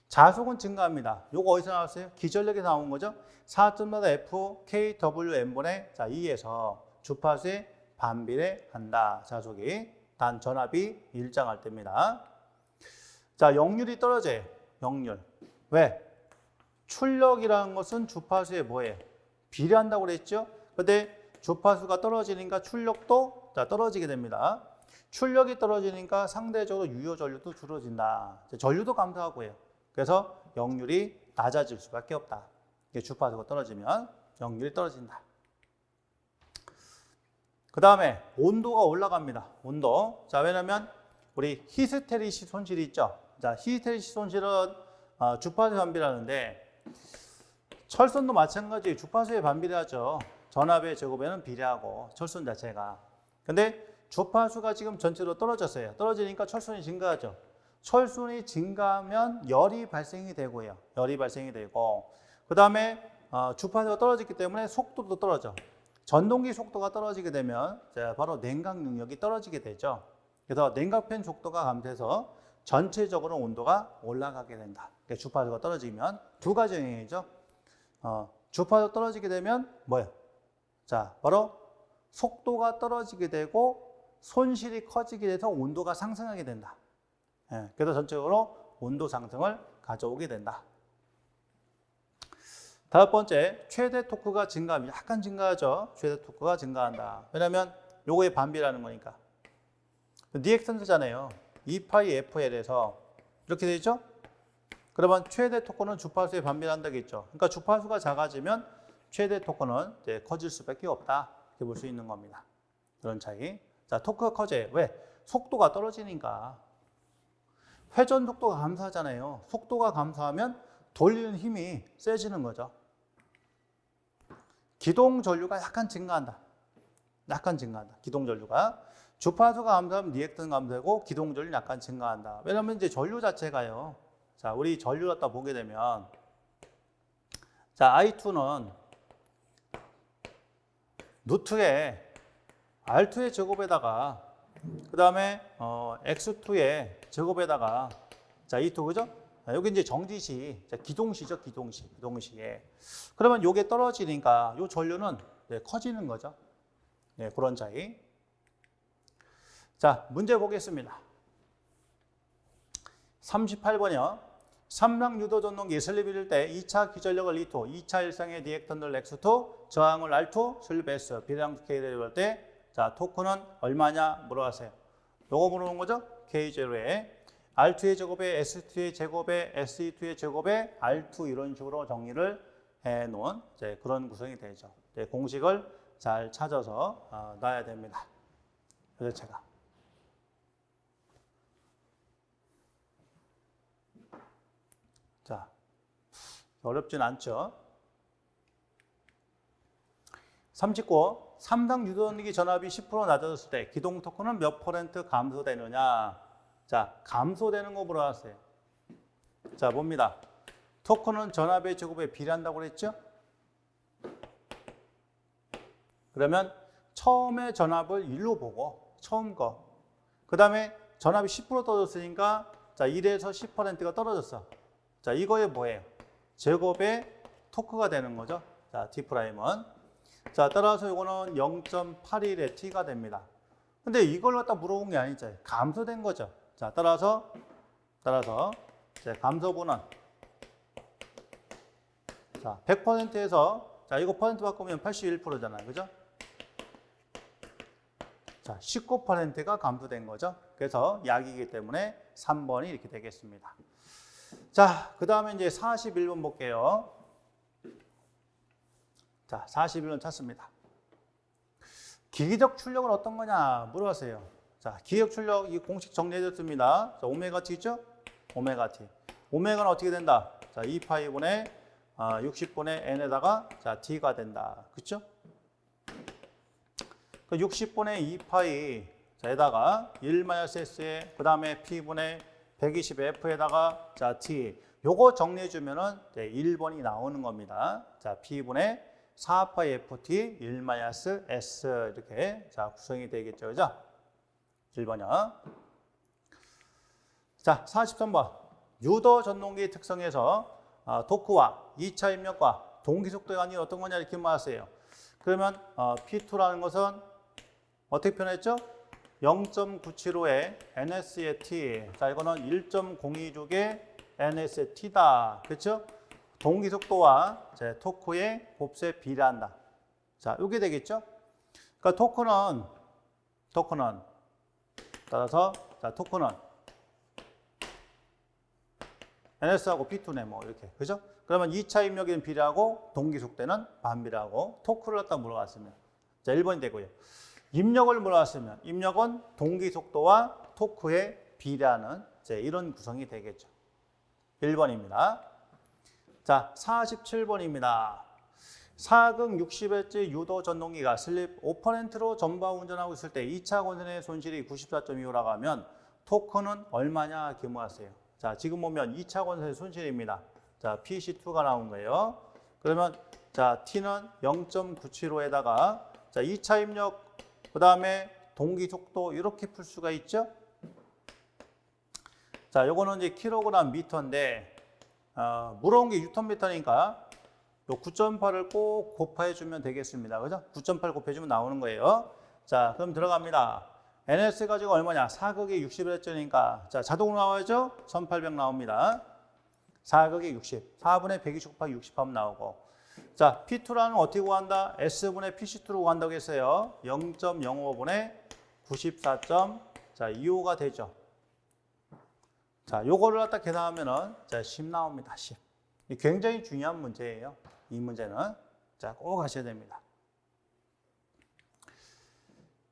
자속은 증가합니다. 요거 어디서 나왔어요? 기전력에서 나온 거죠. 4점마다 F, K, W, N분의 2에서 주파수에 반비례한다. 자속이. 단 전압이 일정할 때입니다. 자, 역률이 떨어져요. 역률. 왜? 출력이라는 것은 주파수에 뭐예요? 비례한다고 그랬죠? 근데 주파수가 떨어지니까 출력도 떨어지게 됩니다. 출력이 떨어지니까 상대적으로 유효 전류도 줄어든다. 전류도 감소하고요. 그래서 역률이 낮아질 수밖에 없다. 주파수가 떨어지면 역률이 떨어진다. 그 다음에 온도가 올라갑니다. 온도. 자, 왜냐면 우리 히스테리시 손실이 있죠. 자, 히스테리시 손실은 주파수에 반비례하는데 철선도 마찬가지 주파수에 반비례하죠. 전압의 제곱에는 비례하고 철선 자체가. 근데 주파수가 지금 전체로 떨어졌어요. 떨어지니까 철선이 증가하죠. 철선이 증가하면 열이 발생이 되고요. 열이 발생이 되고 그 다음에 주파수가 떨어졌기 때문에 속도도 떨어져. 전동기 속도가 떨어지게 되면 바로 냉각 능력이 떨어지게 되죠. 그래서 냉각팬 속도가 감소해서 전체적으로 온도가 올라가게 된다. 그러니까 주파수가 떨어지면 두 가지 영향이죠. 주파수가 떨어지게 되면 뭐예요? 자, 바로 속도가 떨어지게 되고 손실이 커지게 돼서 온도가 상승하게 된다. 그래서 전체적으로 온도 상승을 가져오게 된다. 다섯 번째, 최대 토크가 증가합니다. 약간 증가하죠. 최대 토크가 증가한다. 왜냐하면 요거에 반비례하는 거니까. 리액턴트잖아요. 2파이 FL에서 이렇게 되죠? 그러면 최대 토크는 주파수에 반비례한다겠죠. 그러니까 주파수가 작아지면 최대 토크는 이제 커질 수밖에 없다. 이렇게 볼 수 있는 겁니다. 그런 차이. 자, 토크가 커져요. 왜? 속도가 떨어지니까. 회전 속도가 감소하잖아요. 속도가 감소하면 돌리는 힘이 세지는 거죠. 기동 전류가 약간 증가한다. 약간 증가한다. 기동 전류가. 주파수가 감소하면 리액턴 감소되고 기동 전류 약간 증가한다. 왜냐면 이제 전류 자체가요. 자, 우리 전류 갖다 보게 되면 자, I2는 루트에 R2의 제곱에다가 그 다음에 X2의 제곱에다가 자, E2 그죠? 여기 이제 정지시, 기동시죠, 기동시에. 그러면 요게 떨어지니까 요 전류는 커지는 거죠. 네, 그런 차이. 자, 문제 보겠습니다. 38번이요. 삼각 유도 전동기 슬립 이를 때 2차 기전력을 E2, 2차 일상의 리액턴을 X2, 저항을 R2, 슬립 S, 비례함수 K 대입할 때 자, 토크는 얼마냐 물어봤어요. 요거 물어보는 거죠? K0에 R2의 제곱에 S2의 제곱에 SE2의 제곱에 R2 이런 식으로 정리를 해 놓은 그런 구성이 되죠. 공식을 잘 찾아서 놔야 됩니다. 그래서 제가 자, 어렵진 않죠. 39. 삼각 유도전기 전압이 10% 낮아졌을 때 기동 토크는 몇 % 감소되느냐? 자, 감소되는 거 물어봤어요. 자, 봅니다. 토크는 전압의 제곱에 비례한다고 그랬죠? 그러면 처음에 전압을 1로 보고 처음 거. 그 다음에 전압이 10% 떨어졌으니까 자, 1에서 10%가 떨어졌어. 자, 이거에 뭐예요? 제곱의 토크가 되는 거죠. 자, T'은. 자, 따라서 이거는 0.81의 T가 됩니다. 근데 이걸 갖다 물어본 게 아니죠. 감소된 거죠. 자, 따라서 감소분은 자, 100%에서 자, 이거 퍼센트 바꾸면 81%잖아요. 그죠? 자, 19%가 감소된 거죠. 그래서 약이기 때문에 3번이 이렇게 되겠습니다. 자, 그 다음에 이제 41번 볼게요. 자, 41번 찾습니다. 기기적 출력은 어떤 거냐 물어봤어요. 자, 기기적 출력 이 공식 정리해줬습니다. 자, 오메가 T 있죠? 오메가 t. 오메가는 어떻게 된다? 자, 2파이분의 60분의 n에다가 자, t가 된다. 그렇죠? 그 60분의 2파이 자에다가 1-s에 그 다음에 p분의 120f에다가 자, t. 요거 정리해 주면은 1번이 나오는 겁니다. 자, p분의 4파이 ft 1-s 이렇게 자, 구성이 되겠죠. 그죠? 1번이요. 자, 43번. 유도 전동기 특성에서 토크와 2차 입력과 동기 속도의 관계는 어떤 거냐 이렇게 말했어요. 그러면 P2라는 것은 어떻게 표현했죠? 0.975의 NS의 T. 자, 이거는 1.026의 NS의 T다. 그렇죠? 동기 속도와 토크의 곱셈 비례한다. 자, 이게 되겠죠? 그러니까 토크는 따라서 자, 토크는 NS하고 P2네 뭐 이렇게. 그죠? 그러면 2차 입력에는 비례하고 동기 속도는 반비례하고 토크를 갖다 물어봤으면 자, 1번이 되고요. 입력을 물어봤으면 입력은 동기 속도와 토크에 비례하는 이런 구성이 되겠죠. 1번입니다. 자, 47번입니다. 4극 60Hz 유도 전동기가 슬립 5%로 전방 운전하고 있을 때 2차 권선의 손실이 94.25라고 하면 토크는 얼마냐 이렇게 물었어요. 자, 지금 보면 2차 권선의 손실입니다. 자, PC2가 나온 거예요. 그러면 자, T는 0.975에다가 자, 2차 입력 그 다음에 동기 속도 이렇게 풀 수가 있죠. 자, 요거는 이제 킬로그램 미터인데 물어온 게 뉴턴미터니까 요 9.8을 꼭 곱해 주면 되겠습니다. 그죠? 9.8 곱해 주면 나오는 거예요. 자, 그럼 들어갑니다. NS 가지고 얼마냐? 4극이 60Hz니까 자, 자동으로 나와야죠? 1800 나옵니다. 4극이 60. 4분의 120 곱하기 60 하면 나오고. 자, P2라는 어떻게 구한다? S분의 PC2로 구한다고 했어요. 0.05분의 94.25가 되죠. 자, 요거를 갖다 계산하면은 자, 10 나옵니다. 10. 굉장히 중요한 문제예요. 이 문제는. 자, 꼭 하셔야 됩니다.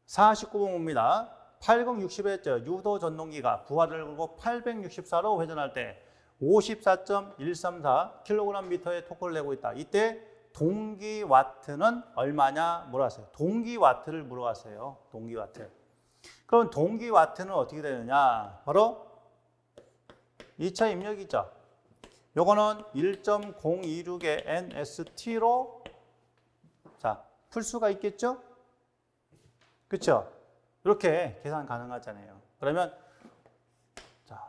49번입니다. 80, 60Hz 유도 전동기가 부하를 걸고 864로 회전할 때 54.134kgm의 토크를 내고 있다. 이때 동기 와트는 얼마냐 물어봤어요. 동기 와트를 물어봤어요. 동기 와트. 그럼 동기 와트는 어떻게 되느냐? 바로 2차 입력이죠. 요거는 1.026의 NST로 자, 풀 수가 있겠죠? 그렇죠? 이렇게 계산 가능하잖아요. 그러면 자,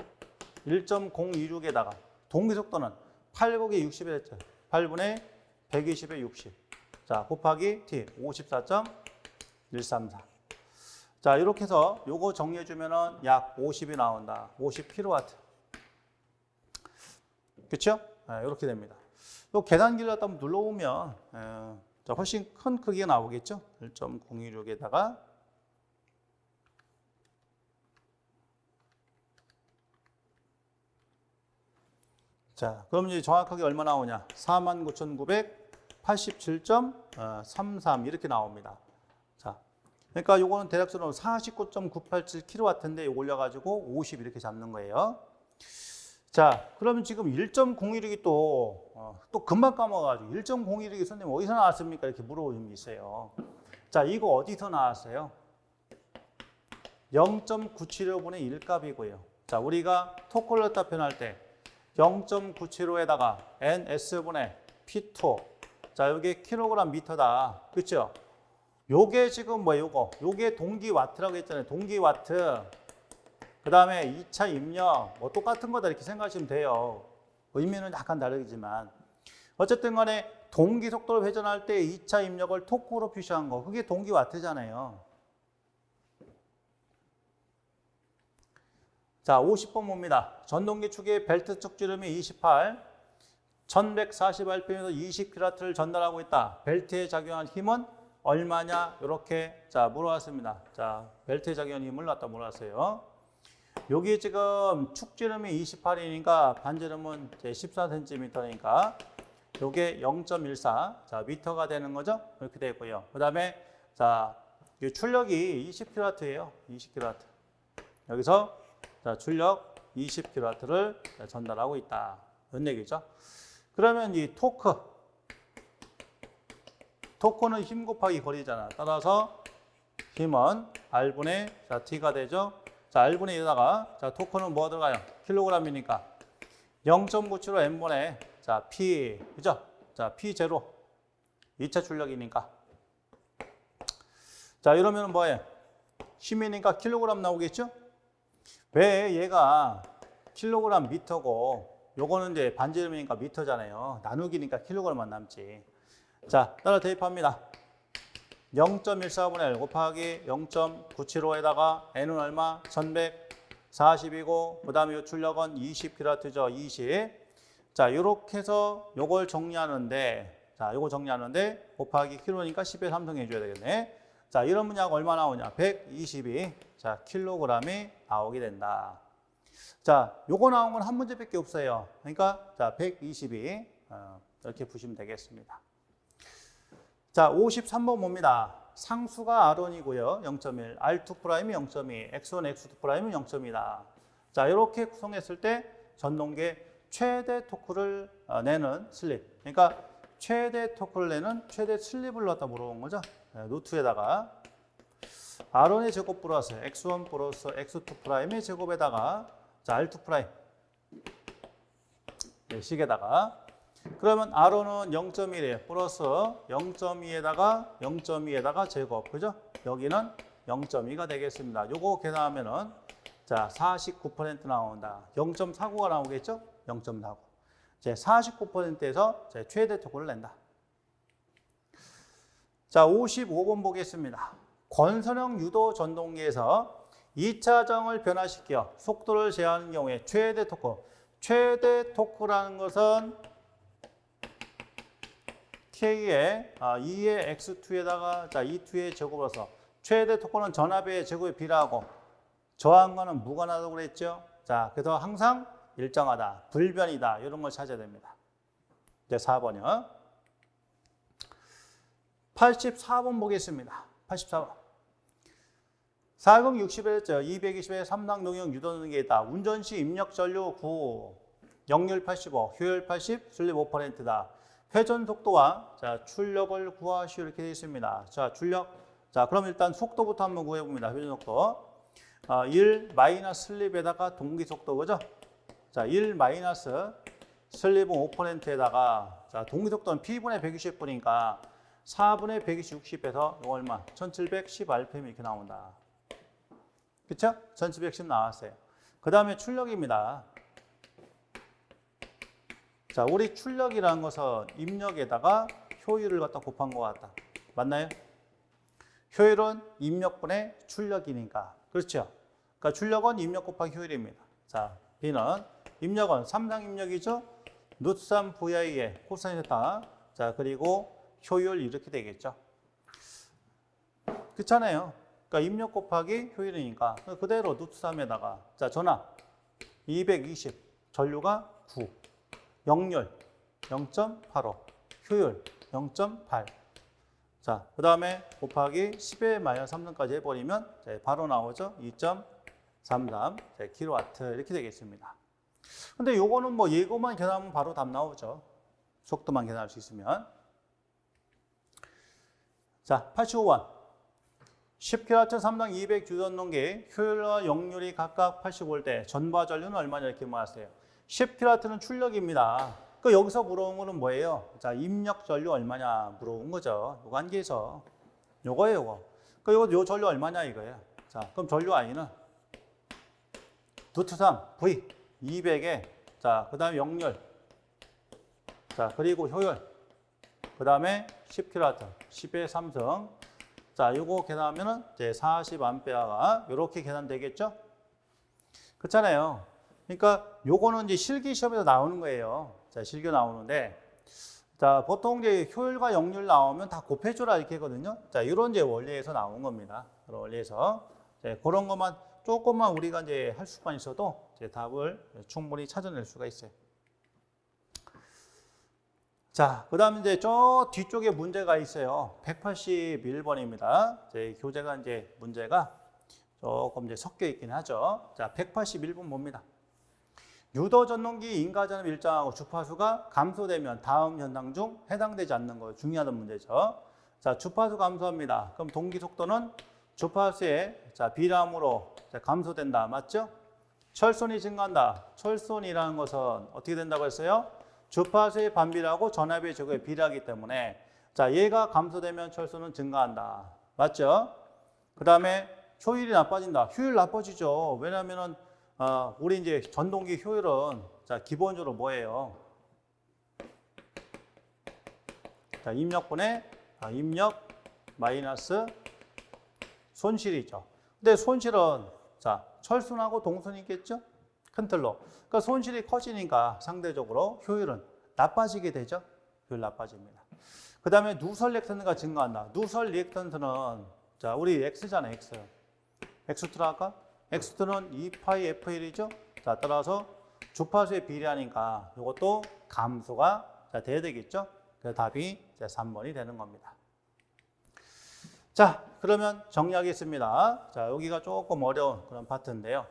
1.026에다가 동기 속도는 8곱에 60에 8분의 120에 60. 자, 곱하기 T 54.134. 자, 이렇게 해서 요거 정리해 주면은 약 50이 나온다. 50kW. 그렇죠? 네, 이렇게 됩니다. 요 계산기를 갖다 한번 눌러보면 자, 훨씬 큰 크기가 나오겠죠? 1.026에다가 자, 그럼 이제 정확하게 얼마 나오냐? 49,987.33 이렇게 나옵니다. 자, 그러니까 요거는 대략적으로 49.987kW인데 이거 올려가지고 50 이렇게 잡는 거예요. 자, 그러면 지금 1.016이 또 금방 까먹어가지고 1.016이 선생님 어디서 나왔습니까? 이렇게 물어보는 게 있어요. 자, 이거 어디서 나왔어요? 0.975분의 1값이고요. 자, 우리가 토크를 갖다 표현할 때 0.975에다가 NS분의 P2. 자, 요게 킬로그램 미터다. 그렇죠? 요게 지금 요게 동기 와트라고 했잖아요. 동기 와트. 그 다음에 2차 입력, 뭐 똑같은 거다 이렇게 생각하시면 돼요. 의미는 약간 다르지만. 어쨌든 간에 동기 속도로 회전할 때 2차 입력을 토크로 표시한 거, 그게 동기 와트잖아요. 자, 50번 봅니다. 전동기 축의 벨트 쪽 지름이 28, 1140rpm에서 20kW를 전달하고 있다. 벨트에 작용한 힘은 얼마냐? 이렇게 자 물어봤습니다. 자, 벨트에 작용한 힘을 갖다 물어봤어요. 여기 지금 축지름이 28이니까 반지름은 14cm니까 요게 0.14 자, 미터가 되는 거죠. 이렇게 되고요. 그 다음에 자, 이 출력이 20kW예요. 20kW. 여기서 자, 출력 20kW를 전달하고 있다. 이런 얘기죠. 그러면 이 토크는 힘 곱하기 거리잖아. 따라서 힘은 R분의 T가 되죠. 자, R분의 2에다가 자, 토크는 뭐가 들어가요? 킬로그램이니까 0.97로 N분의 자, P 그죠? 자, P0 2차 출력이니까. 자, 이러면 뭐예요? 힘이니까 킬로그램 나오겠죠? 왜 얘가 킬로그램 미터고 요거는 이제 반지름이니까 미터잖아요. 나누기니까 킬로그램만 남지. 자, 따라 대입합니다. 0.145분의 1 곱하기 0.975에다가 N은 얼마? 1140이고 그 다음에 요 출력은 20kW죠. 20. 자, 이렇게 해서 요걸 정리하는데 자, 요거 정리하는데 곱하기 킬로니까 10에 3승 해줘야 되겠네. 자, 이런 문자가 얼마 나오냐? 122 자, 킬로그램이 나오게 된다. 자, 요거 나온 건 한 문제밖에 없어요. 그러니까 자, 122 이렇게 보시면 되겠습니다. 자, 53번 봅니다. 상수가 R1이고요. 0.1, R2'이 0.2, X1, X2'이 0.2다. 자, 이렇게 구성했을 때 전동계 최대 토크를 내는 슬립. 그러니까 최대 토크를 내는 최대 슬립을 갖다 물어본 거죠. 노트에다가 R1의 제곱 플러스 X1 플러스 X2'의 제곱에다가 자, R2' 네, 식에다가 그러면 R1은 0.1이에요. 플러스 0.2에다가 제곱. 그죠? 여기는 0.2가 되겠습니다. 요거 계산하면은 자, 49% 나온다. 0.49가 나오겠죠? 0.49. 이제 49%에서 최대 토크를 낸다. 자, 55번 보겠습니다. 권선형 유도 전동기에서 2차정을 변화시켜 속도를 제한하는 경우에 최대 토크. 최대 토크라는 것은 K에 2의 X2에다가 자, E2의 제곱으로서 최대 토크는 전압의 제곱에 비례하고 저항과는 무관하다고 그랬죠. 자, 그래서 항상 일정하다, 불변이다 이런 걸 찾아야 됩니다. 이제 4번이요. 84번 보겠습니다. 84번. 4금 60에 220에 3당 농형 유도능이 있다. 운전 시 입력 전류 9, 역률 85, 효율 80, 슬립 5%다. 회전 속도와 자, 출력을 구하시오 이렇게 되어 있습니다. 자, 출력. 자, 그럼 일단 속도부터 한번 구해 봅니다. 회전 속도. 1 마이너스 슬립에다가 동기 속도 그죠? 자, 1 마이너스 슬립은 5%에다가 자, 동기 속도는 P분의 120분이니까 4분의 160에서 이거 얼마? 1710 RPM 이렇게 나온다. 그쵸? 1710 나왔어요. 그 다음에 출력입니다. 자, 우리 출력이라는 것은 입력에다가 효율을 갖다 곱한 것 같다. 맞나요? 효율은 입력분의 출력이니까. 그렇죠? 그러니까 출력은 입력 곱하기 효율입니다. 자, B는 입력은 3상 입력이죠? 루트 3 VI의 코사인 세타. 자, 그리고 효율 이렇게 되겠죠? 그렇잖아요. 그러니까 입력 곱하기 효율이니까 그대로 루트 3에다가 자, 전압 220, 전류가 9. 역률 0.85, 효율 0.8. 자, 그 다음에 곱하기 10의 마이너스 3등까지 해버리면 바로 나오죠. 2.33 킬로와트 이렇게 되겠습니다. 근데 요거는 뭐 예고만 계산하면 바로 답 나오죠. 속도만 계산할 수 있으면. 자, 85번. 10kW 3당 200 주전동기 효율과 역률이 각각 85일 전바 전류는 얼마냐 이렇게 모았어요. 10kW는 출력입니다. 그 여기서 물어본 거는 뭐예요? 자, 입력 전류 얼마냐 물어본 거죠. 요거 한계에서 요거예요, 요거. 그 요 전류 얼마냐 이거예요. 자, 그럼 전류 I는 루트 3 V 200에 자, 그다음에 역률. 자, 그리고 효율. 그다음에 10kW 10의 3승. 자, 요거 계산하면은 이제 40A가 이렇게 계산되겠죠? 그렇잖아요. 그러니까 요거는 이제 실기 시험에서 나오는 거예요. 자, 실기 나오는데 자, 보통 이제 효율과 역률 나오면 다 곱해줘라 이렇게 하거든요. 자, 이런 이제 원리에서 나온 겁니다. 그런 원리에서 그런 것만 조금만 우리가 이제 할 수만 있어도 이제 답을 충분히 찾아낼 수가 있어요. 자, 그 다음에 이제 저 뒤쪽에 문제가 있어요. 181번입니다. 제 교재가 이제 문제가 조금 이제 섞여 있긴 하죠. 자, 181번 봅니다. 유도 전동기 인가전압 일정하고 주파수가 감소되면 다음 현상 중 해당되지 않는 거 중요하던 문제죠. 자, 주파수 감소합니다. 그럼 동기 속도는 주파수의 비례함으로 감소된다. 맞죠? 철손이 증가한다. 철손이라는 것은 어떻게 된다고 했어요? 주파수의 반비례하고 전압의 제곱에 비례하기 때문에 자, 얘가 감소되면 철손은 증가한다. 맞죠? 그 다음에 효율이 나빠진다. 효율 나빠지죠. 왜냐하면은 우리 이제 전동기 효율은 자, 기본적으로 뭐예요? 자, 입력분의 입력 마이너스 손실이죠. 근데 손실은 자, 철순하고 동순이 있겠죠? 큰 틀로. 그러니까 손실이 커지니까 상대적으로 효율은 나빠지게 되죠. 효율 나빠집니다. 그 다음에 누설 리액턴트가 증가한다. 누설 리액턴트는 자, 우리 X잖아, X. X2라 할까? X2는 2파이 F1이죠. 자, 따라서 주파수에 비례하니까 이것도 감소가 돼야 되겠죠. 그래서 답이 3번이 되는 겁니다. 자, 그러면 정리하겠습니다. 자, 여기가 조금 어려운 그런 파트인데요.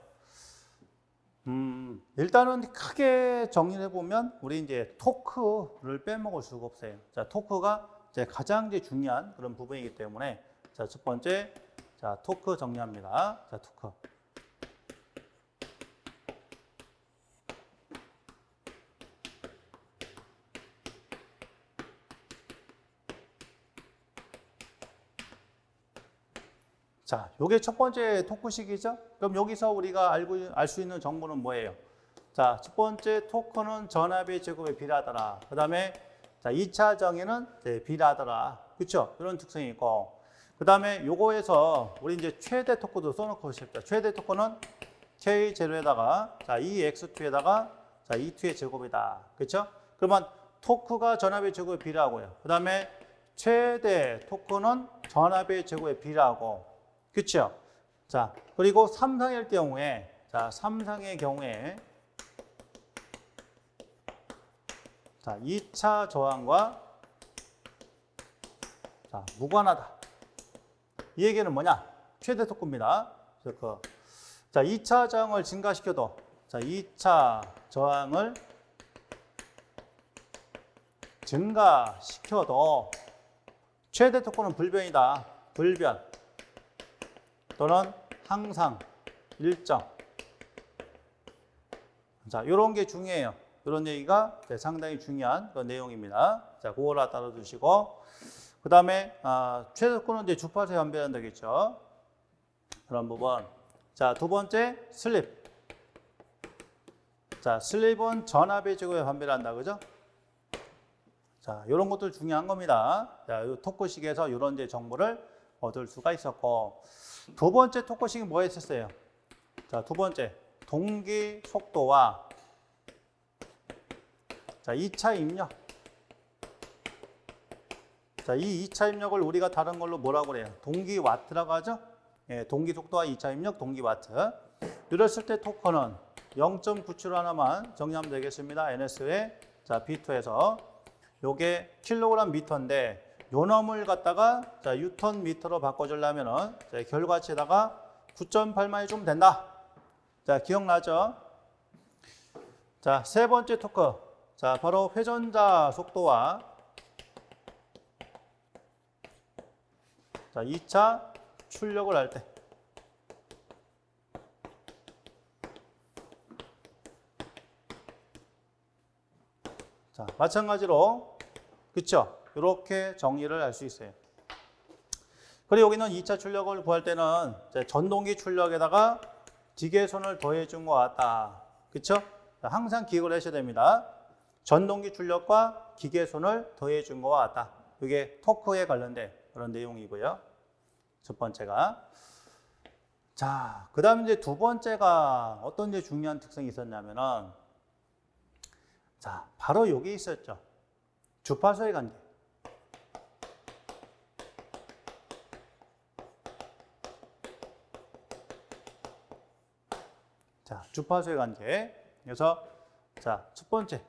일단은 크게 정리를 해보면 우리 이제 토크를 빼먹을 수가 없어요. 자, 토크가 이제 가장 이제 중요한 그런 부분이기 때문에 자, 첫 번째 자, 토크 정리합니다. 자, 토크. 자, 요게 첫 번째 토크식이죠? 그럼 여기서 우리가 알 수 있는 정보는 뭐예요? 자, 첫 번째 토크는 전압의 제곱에 비례하더라. 그 다음에 자, 2차 정의는 비례하더라. 그쵸? 이런 특성이 있고. 그 다음에 요거에서 우리 이제 최대 토크도 써놓고 싶다. 최대 토크는 K0에다가 자, 2X2에다가 자, E2의 제곱이다. 그쵸? 그러면 토크가 전압의 제곱에 비례하고요. 그 다음에 최대 토크는 전압의 제곱에 비례하고 그렇죠? 자, 그리고 3상일 경우에 자, 3상의 경우에 자, 2차 저항과 자, 무관하다. 이 얘기는 뭐냐? 최대 토크입니다. 자, 2차 저항을 증가시켜도 자, 2차 저항을 증가시켜도 최대 토크는 불변이다. 불변. 또는 항상 일정. 자, 이런 게 중요해요. 이런 얘기가 상당히 중요한 그런 내용입니다. 자, 그거를 따라 두시고 그 다음에 최대토크는 이제 주파수에 반비례한다 되겠죠. 그런 부분. 자, 두 번째 슬립. 자, 슬립은 전압의 제곱에 반비례한다, 그죠? 자, 이런 것들 중요한 겁니다. 자, 이 토크식에서 이런 이제 정보를 얻을 수가 있었고. 두 번째 토크식이 뭐 했었어요? 자, 두 번째 동기 속도와 자, 2차 입력. 자, 이 2차 입력을 우리가 다른 걸로 뭐라고 그래요? 동기 와트라고 하죠? 예, 동기 속도와 2차 입력 동기 와트. 이랬을 때 토크는 0.97 하나만 정리하면 되겠습니다. NS에 자, B2에서 요게 킬로그램 미터인데 요 놈을 갖다가 자, 뉴턴 미터로 바꿔주려면은 자, 결과치에다가 9.8만 해주면 된다. 자, 기억나죠? 자, 세 번째 토크. 자, 바로 회전자 속도와 자, 2차 출력을 할 때. 자, 마찬가지로 그쵸? 이렇게 정리를 할 수 있어요. 그리고 여기는 2차 출력을 구할 때는 전동기 출력에다가 기계손을 더해 준 것 같다. 그쵸? 항상 기억을 하셔야 됩니다. 전동기 출력과 기계손을 더해 준 것 같다. 이게 토크에 관련된 그런 내용이고요. 첫 번째가. 자, 그 다음에 이제 두 번째가 어떤 이제 중요한 특성이 있었냐면은 자, 바로 여기 있었죠. 주파수의 관계. 자, 주파수의 관계. 그래서 자, 첫 번째.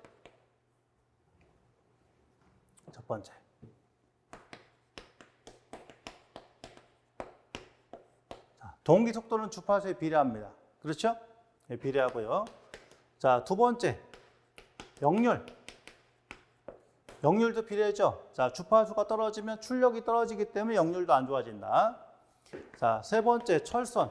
자, 동기 속도는 주파수에 비례합니다. 그렇죠? 네, 비례하고요. 자, 두 번째, 역률. 역률도 필요하죠. 자, 주파수가 떨어지면 출력이 떨어지기 때문에 역률도 안 좋아진다. 자, 세 번째, 철선.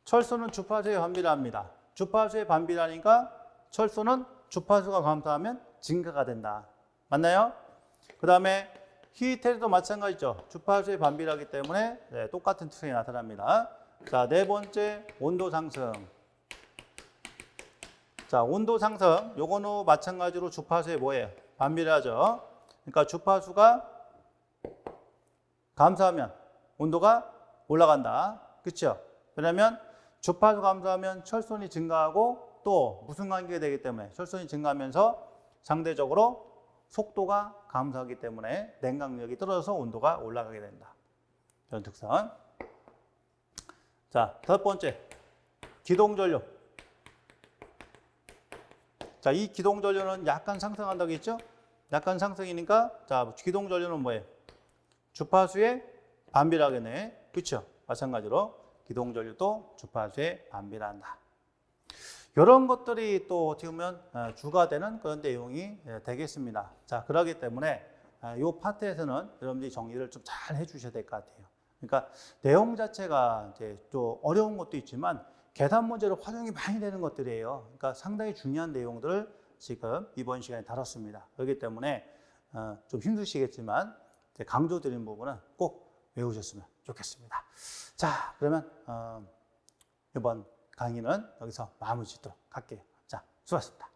철선은 주파수에 반비례합니다. 주파수에 반비례하니까 철선은 주파수가 감소하면 증가가 된다. 맞나요? 그 다음에 히테리도 마찬가지죠. 주파수에 반비례하기 때문에 네, 똑같은 특성이 나타납니다. 자, 네 번째, 온도 상승. 자, 온도 상승. 요거는 마찬가지로 주파수에 뭐예요? 반비례하죠. 그러니까 주파수가 감소하면 온도가 올라간다. 그렇죠? 왜냐하면 주파수 감소하면 철선이 증가하고 또 무슨 관계가 되기 때문에 철선이 증가하면서 상대적으로 속도가 감소하기 때문에 냉각력이 떨어져서 온도가 올라가게 된다. 이런 특성. 자, 다섯 번째, 기동전류. 자, 이 기동전류는 약간 상승한다고 했죠? 약간 상승이니까, 자, 기동전류는 뭐예요? 주파수에 반비례하겠네. 그렇죠? 마찬가지로 기동전류도 주파수에 반비례한다. 이런 것들이 또 어떻게 보면 주가 되는 그런 내용이 되겠습니다. 자, 그렇기 때문에 이 파트에서는 여러분들이 정리를 좀 잘 해주셔야 될 것 같아요. 그러니까 내용 자체가 이제 또 어려운 것도 있지만 계산 문제로 활용이 많이 되는 것들이에요. 그러니까 상당히 중요한 내용들을 지금 이번 시간에 다뤘습니다. 그렇기 때문에 좀 힘드시겠지만 강조드린 부분은 꼭 외우셨으면 좋겠습니다. 자, 그러면 이번 강의는 여기서 마무리 짓도록 할게요. 자, 수고하셨습니다.